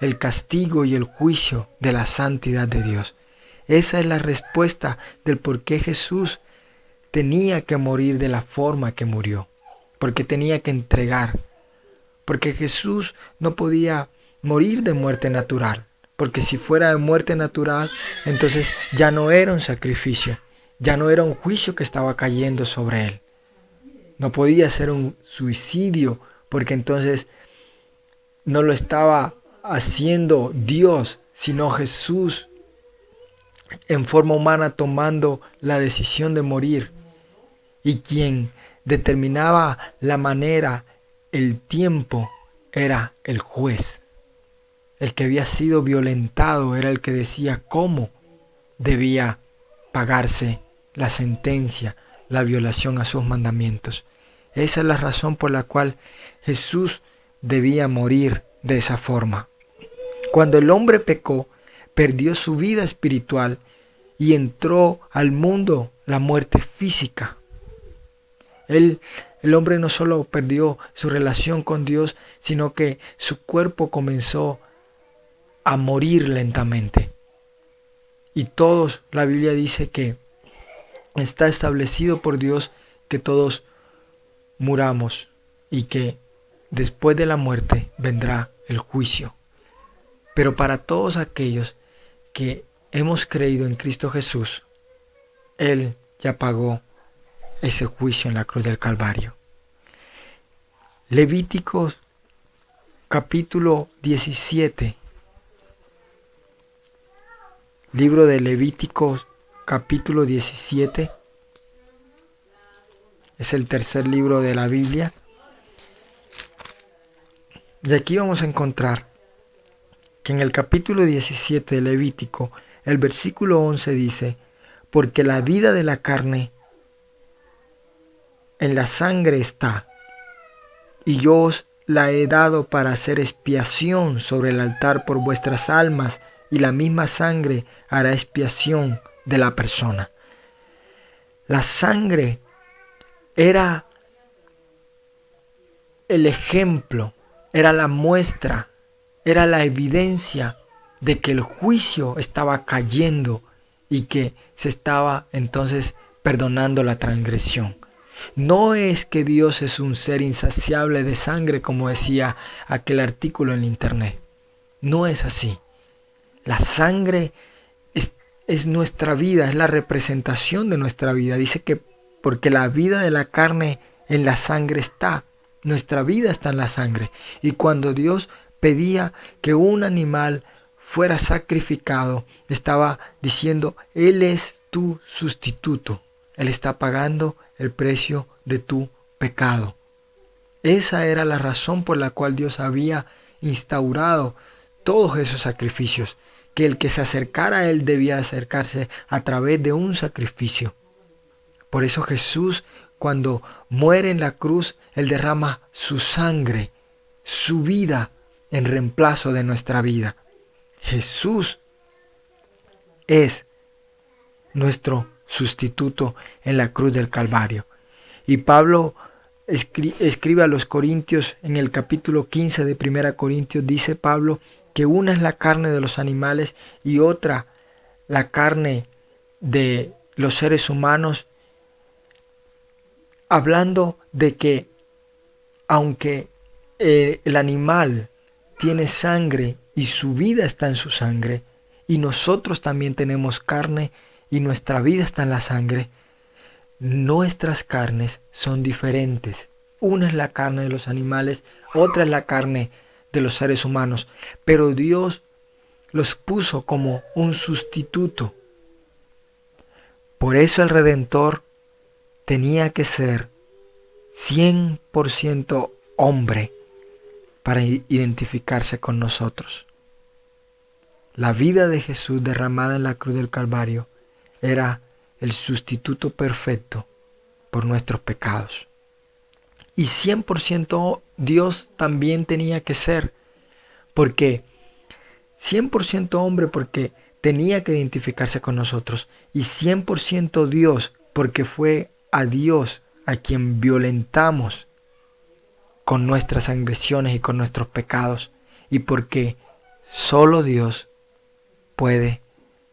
el castigo y el juicio de la santidad de Dios. Esa es la respuesta del por qué Jesús tenía que morir de la forma que murió, porque tenía que entregar, porque Jesús no podía morir de muerte natural, porque si fuera de muerte natural, entonces ya no era un sacrificio, ya no era un juicio que estaba cayendo sobre él. No podía ser un suicidio, porque entonces no lo estaba haciendo Dios, sino Jesús en forma humana tomando la decisión de morir. Y quien determinaba la manera, el tiempo, era el juez. El que había sido violentado era el que decía cómo debía pagarse la sentencia, la violación a sus mandamientos. Esa es la razón por la cual Jesús debía morir de esa forma. Cuando el hombre pecó, perdió su vida espiritual y entró al mundo la muerte física. El hombre no solo perdió su relación con Dios, sino que su cuerpo comenzó a morir lentamente. Y todos, la Biblia dice que está establecido por Dios que todos muramos y que después de la muerte vendrá el juicio. Pero para todos aquellos que hemos creído en Cristo Jesús, Él ya pagó ese juicio en la cruz del Calvario. Levíticos capítulo 17. Libro de Levíticos capítulo 17. Es el tercer libro de la Biblia. Y aquí vamos a encontrar que en el capítulo 17 de Levítico, el versículo 11 dice: porque la vida de la carne en la sangre está, y yo os la he dado para hacer expiación sobre el altar por vuestras almas, y la misma sangre hará expiación de la persona. La sangre era el ejemplo, era la muestra, era la evidencia de que el juicio estaba cayendo y que se estaba entonces perdonando la transgresión. No es que Dios es un ser insaciable de sangre, como decía aquel artículo en internet. No es así. La sangre es nuestra vida, es la representación de nuestra vida. Dice que porque la vida de la carne en la sangre está. Nuestra vida está en la sangre. Y cuando Dios pedía que un animal fuera sacrificado, estaba diciendo, Él es tu sustituto. Él está pagando el precio de tu pecado. Esa era la razón por la cual Dios había instaurado todos esos sacrificios, que el que se acercara a Él debía acercarse a través de un sacrificio. Por eso Jesús, cuando muere en la cruz, Él derrama su sangre, su vida, en reemplazo de nuestra vida. Jesús es nuestro sustituto en la cruz del Calvario. Y Pablo escribe a los Corintios en el capítulo 15 de 1 Corintios, dice Pablo que una es la carne de los animales y otra la carne de los seres humanos, hablando de que aunque el animal tiene sangre y su vida está en su sangre, y nosotros también tenemos carne y nuestra vida está en la sangre, nuestras carnes son diferentes. Una es la carne de los animales, otra es la carne de los seres humanos, pero Dios los puso como un sustituto. Por eso el Redentor tenía que ser 100% hombre para identificarse con nosotros. La vida de Jesús derramada en la cruz del Calvario era el sustituto perfecto por nuestros pecados. Y 100% Dios también tenía que ser, porque 100% hombre porque tenía que identificarse con nosotros, y 100% Dios porque fue a Dios a quien violentamos con nuestras agresiones y con nuestros pecados, y porque solo Dios puede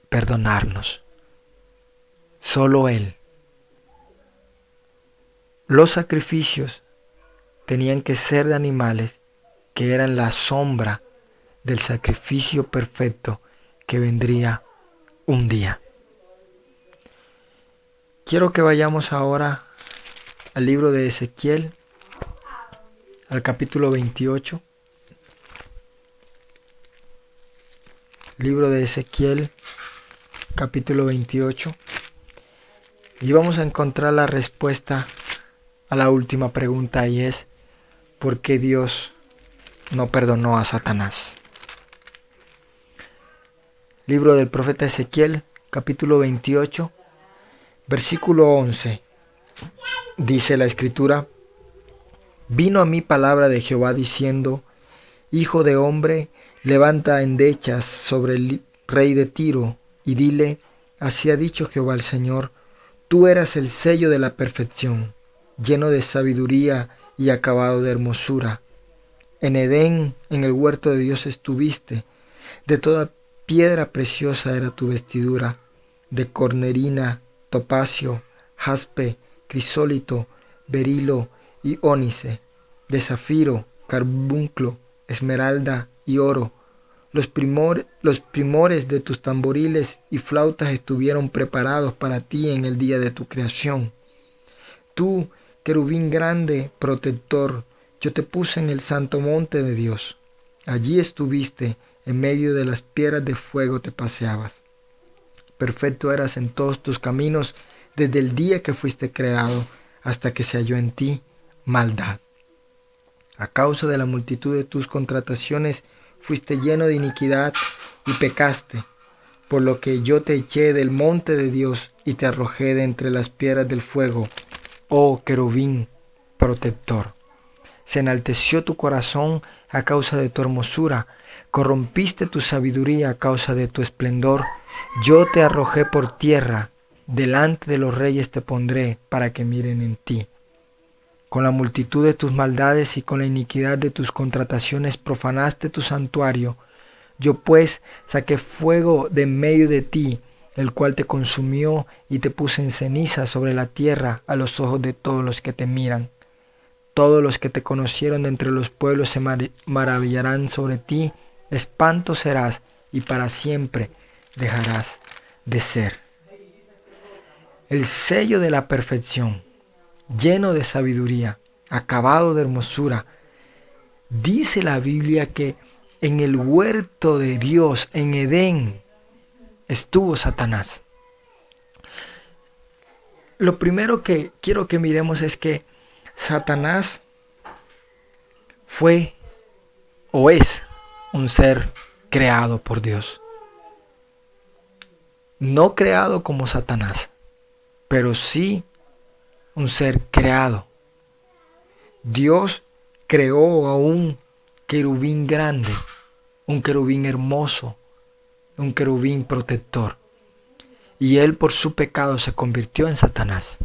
perdonarnos. Solo Él. Los sacrificios tenían que ser de animales que eran la sombra del sacrificio perfecto que vendría un día. Quiero que vayamos ahora al libro de Ezequiel, al capítulo 28. Libro de Ezequiel, capítulo 28. Y vamos a encontrar la respuesta a la última pregunta, y es ¿por qué Dios no perdonó a Satanás? Libro del profeta Ezequiel, capítulo 28, versículo 11. Dice la escritura: Vino a mí palabra de Jehová diciendo: Hijo de hombre, levanta endechas sobre el rey de Tiro, y dile: Así ha dicho Jehová el Señor, tú eras el sello de la perfección, lleno de sabiduría y acabado de hermosura. En Edén, en el huerto de Dios estuviste, de toda piedra preciosa era tu vestidura, de cornerina, topacio, jaspe, crisólito, berilo y ónice, de zafiro, carbunclo, esmeralda y oro. Los primores de tus tamboriles y flautas estuvieron preparados para ti en el día de tu creación. Tú, querubín grande, protector, yo te puse en el santo monte de Dios. Allí estuviste, en medio de las piedras de fuego te paseabas. Perfecto eras en todos tus caminos, desde el día que fuiste creado, hasta que se halló en ti maldad. A causa de la multitud de tus contrataciones, fuiste lleno de iniquidad y pecaste, por lo que yo te eché del monte de Dios y te arrojé de entre las piedras del fuego, oh querubín protector. Se enalteció tu corazón a causa de tu hermosura, corrompiste tu sabiduría a causa de tu esplendor. Yo te arrojé por tierra, delante de los reyes te pondré para que miren en ti. Con la multitud de tus maldades y con la iniquidad de tus contrataciones profanaste tu santuario. Yo pues saqué fuego de en medio de ti el cual te consumió y te puso en ceniza sobre la tierra a los ojos de todos los que te miran. Todos los que te conocieron de entre los pueblos se maravillarán sobre ti, espanto serás y para siempre dejarás de ser. El sello de la perfección, lleno de sabiduría, acabado de hermosura. Dice la Biblia que en el huerto de Dios, en Edén, estuvo Satanás. Lo primero que quiero que miremos es que Satanás fue o es un ser creado por Dios. No creado como Satanás, pero sí un ser creado. Dios creó a un querubín grande, un querubín hermoso, un querubín protector. Y él por su pecado se convirtió en Satanás.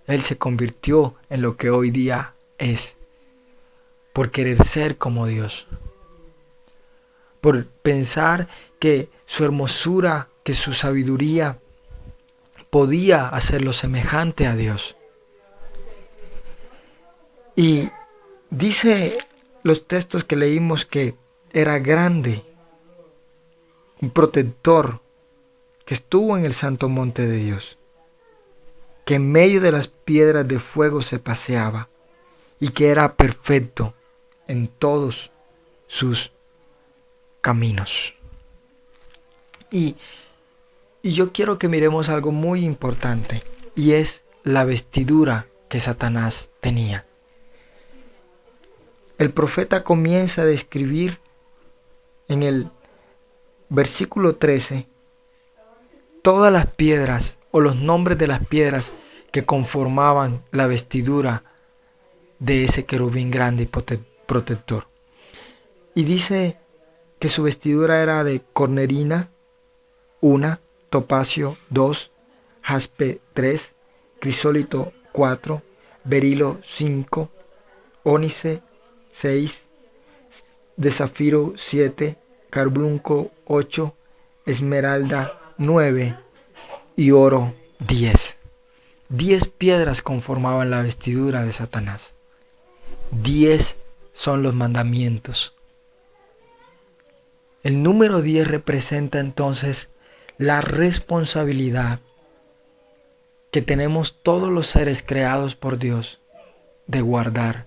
Él se convirtió en lo que hoy día es, por querer ser como Dios, por pensar que su hermosura, que su sabiduría podía hacerlo semejante a Dios. Y dice los textos que leímos que era grande, un protector que estuvo en el santo monte de Dios, que en medio de las piedras de fuego se paseaba y que era perfecto en todos sus caminos. Y yo quiero que miremos algo muy importante, y es la vestidura que Satanás tenía. El profeta comienza a describir en el versículo 13 todas las piedras o los nombres de las piedras que conformaban la vestidura de ese querubín grande y protector. Y dice que su vestidura era de cornerina 1, topacio 2, jaspe 3, crisólito 4, berilo 5, ónice 6, de zafiro 7, carbunco 8, esmeralda 9 y oro 10. 10 piedras conformaban la vestidura de Satanás. 10 son los mandamientos. El número 10 representa entonces la responsabilidad que tenemos todos los seres creados por Dios de guardar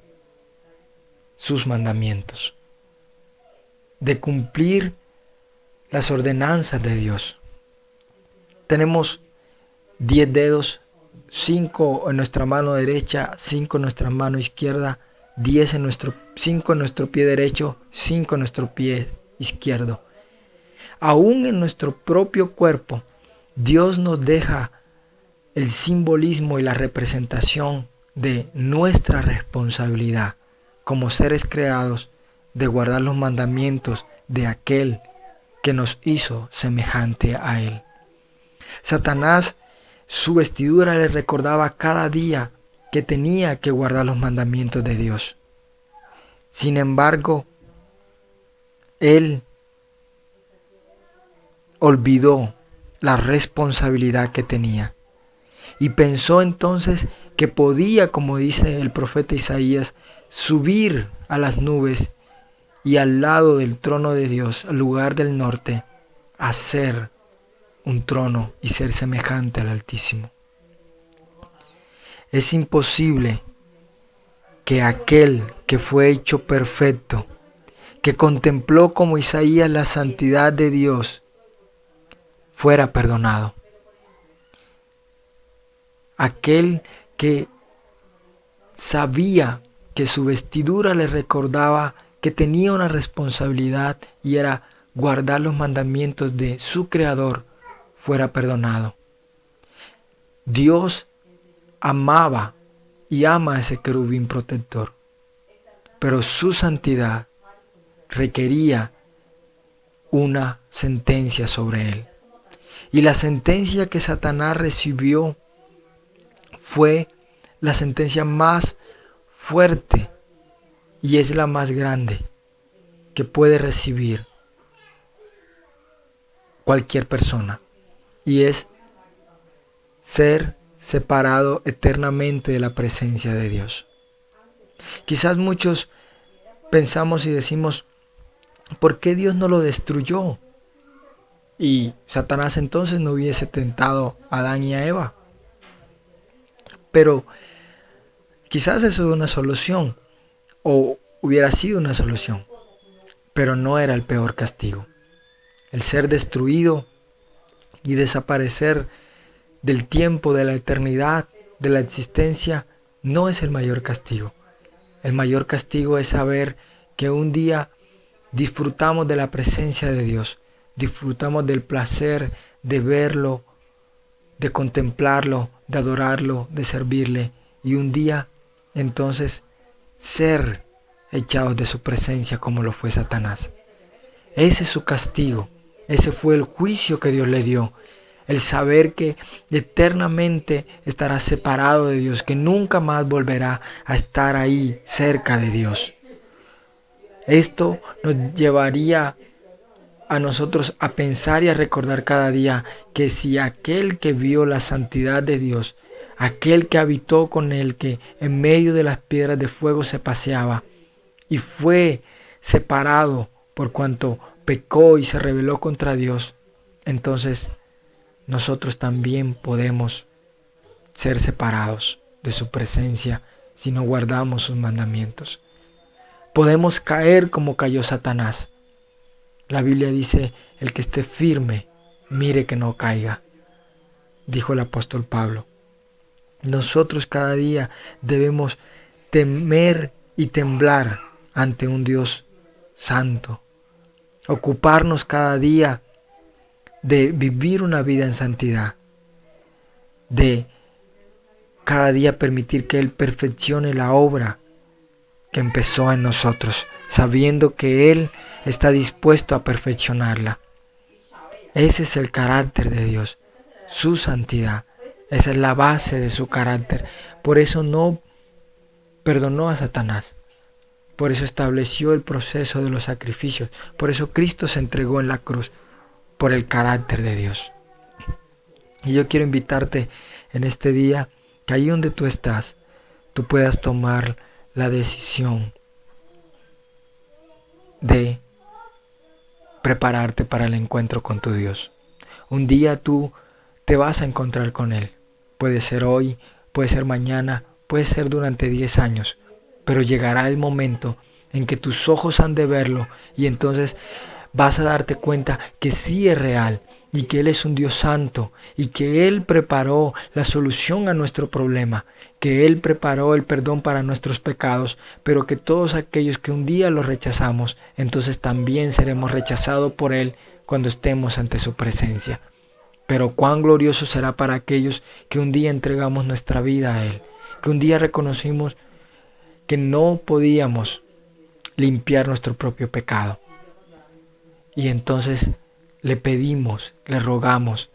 sus mandamientos, de cumplir las ordenanzas de Dios. Tenemos 10 dedos, 5 en nuestra mano derecha, 5 en nuestra mano izquierda, 5 en nuestro pie derecho, 5 en nuestro pie izquierdo. Aún en nuestro propio cuerpo, Dios nos deja el simbolismo y la representación de nuestra responsabilidad como seres creados de guardar los mandamientos de aquel que nos hizo semejante a Él. Satanás, su vestidura le recordaba cada día que tenía que guardar los mandamientos de Dios. Sin embargo, él olvidó la responsabilidad que tenía y pensó entonces que podía, como dice el profeta Isaías, subir a las nubes y al lado del trono de Dios, al lugar del norte, hacer un trono y ser semejante al Altísimo. Es imposible que aquel que fue hecho perfecto, que contempló como Isaías la santidad de Dios, fuera perdonado. Aquel que sabía que su vestidura le recordaba que tenía una responsabilidad y era guardar los mandamientos de su Creador, fuera perdonado. Dios amaba y ama a ese querubín protector, pero su santidad requería una sentencia sobre él. Y la sentencia que Satanás recibió fue la sentencia más fuerte y es la más grande que puede recibir cualquier persona, y es ser separado eternamente de la presencia de Dios. Quizás muchos pensamos y decimos, ¿por qué Dios no lo destruyó? Y Satanás entonces no hubiese tentado a Adán y a Eva. Pero quizás eso es una solución, o hubiera sido una solución, pero no era el peor castigo. El ser destruido y desaparecer del tiempo, de la eternidad, de la existencia, no es el mayor castigo. El mayor castigo es saber que un día disfrutamos de la presencia de Dios, disfrutamos del placer de verlo, de contemplarlo, de adorarlo, de servirle, y un día entonces ser echados de su presencia como lo fue Satanás. Ese es su castigo, ese fue el juicio que Dios le dio, el saber que eternamente estará separado de Dios, que nunca más volverá a estar ahí cerca de Dios. Esto nos llevaría a nosotros a pensar y a recordar cada día que si aquel que vio la santidad de Dios, aquel que habitó con él, que en medio de las piedras de fuego se paseaba y fue separado por cuanto pecó y se rebeló contra Dios, entonces nosotros también podemos ser separados de su presencia si no guardamos sus mandamientos. Podemos caer como cayó Satanás. La Biblia dice, el que esté firme, mire que no caiga, dijo el apóstol Pablo. Nosotros cada día debemos temer y temblar ante un Dios santo. Ocuparnos cada día de vivir una vida en santidad, de cada día permitir que Él perfeccione la obra que empezó en nosotros, sabiendo que Él está dispuesto a perfeccionarla. Ese es el carácter de Dios, su santidad. Esa es la base de su carácter. Por eso no perdonó a Satanás. Por eso estableció el proceso de los sacrificios. Por eso Cristo se entregó en la cruz, por el carácter de Dios. Y yo quiero invitarte en este día que ahí donde tú estás, tú puedas tomar la decisión de prepararte para el encuentro con tu Dios. Un día tú te vas a encontrar con Él. Puede ser hoy, puede ser mañana, puede ser durante 10 años, pero llegará el momento en que tus ojos han de verlo y entonces vas a darte cuenta que sí es real y que Él es un Dios santo y que Él preparó la solución a nuestro problema, que Él preparó el perdón para nuestros pecados, pero que todos aquellos que un día lo rechazamos, entonces también seremos rechazados por Él cuando estemos ante su presencia. Pero cuán glorioso será para aquellos que un día entregamos nuestra vida a Él, que un día reconocimos que no podíamos limpiar nuestro propio pecado. Y entonces le pedimos, le rogamos,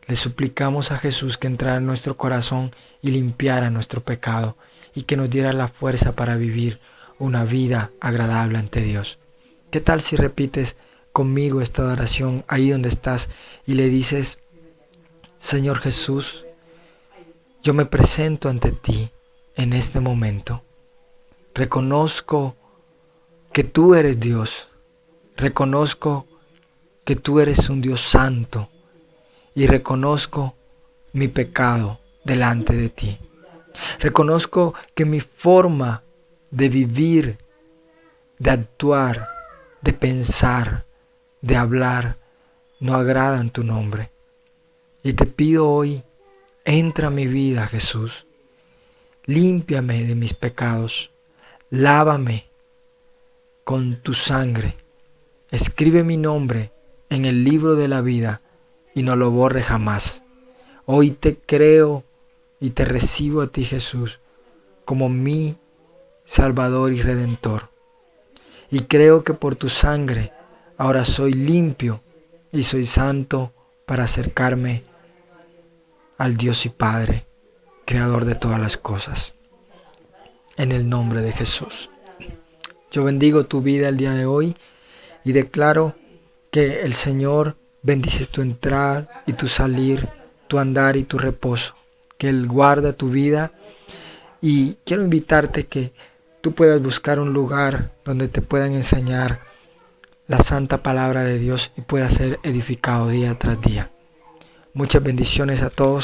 le suplicamos a Jesús que entrara en nuestro corazón y limpiara nuestro pecado y que nos diera la fuerza para vivir una vida agradable ante Dios. ¿Qué tal si repites conmigo esta oración ahí donde estás y le dices: Señor Jesús, yo me presento ante ti en este momento. Reconozco que tú eres Dios. Reconozco que tú eres un Dios santo y reconozco mi pecado delante de ti. Reconozco que mi forma de vivir, de actuar, de pensar, de hablar, no agrada en tu nombre. Y te pido hoy, entra a mi vida, Jesús. Límpiame de mis pecados. Lávame con tu sangre. Escribe mi nombre en el libro de la vida y no lo borre jamás. Hoy te creo y te recibo a ti, Jesús, como mi Salvador y Redentor. Y creo que por tu sangre ahora soy limpio y soy santo para acercarme al Dios y Padre, Creador de todas las cosas. En el nombre de Jesús. Yo bendigo tu vida el día de hoy y declaro que el Señor bendice tu entrar y tu salir, tu andar y tu reposo. Que Él guarda tu vida. Y quiero invitarte que tú puedas buscar un lugar donde te puedan enseñar la santa palabra de Dios y puedas ser edificado día tras día. Muchas bendiciones a todos.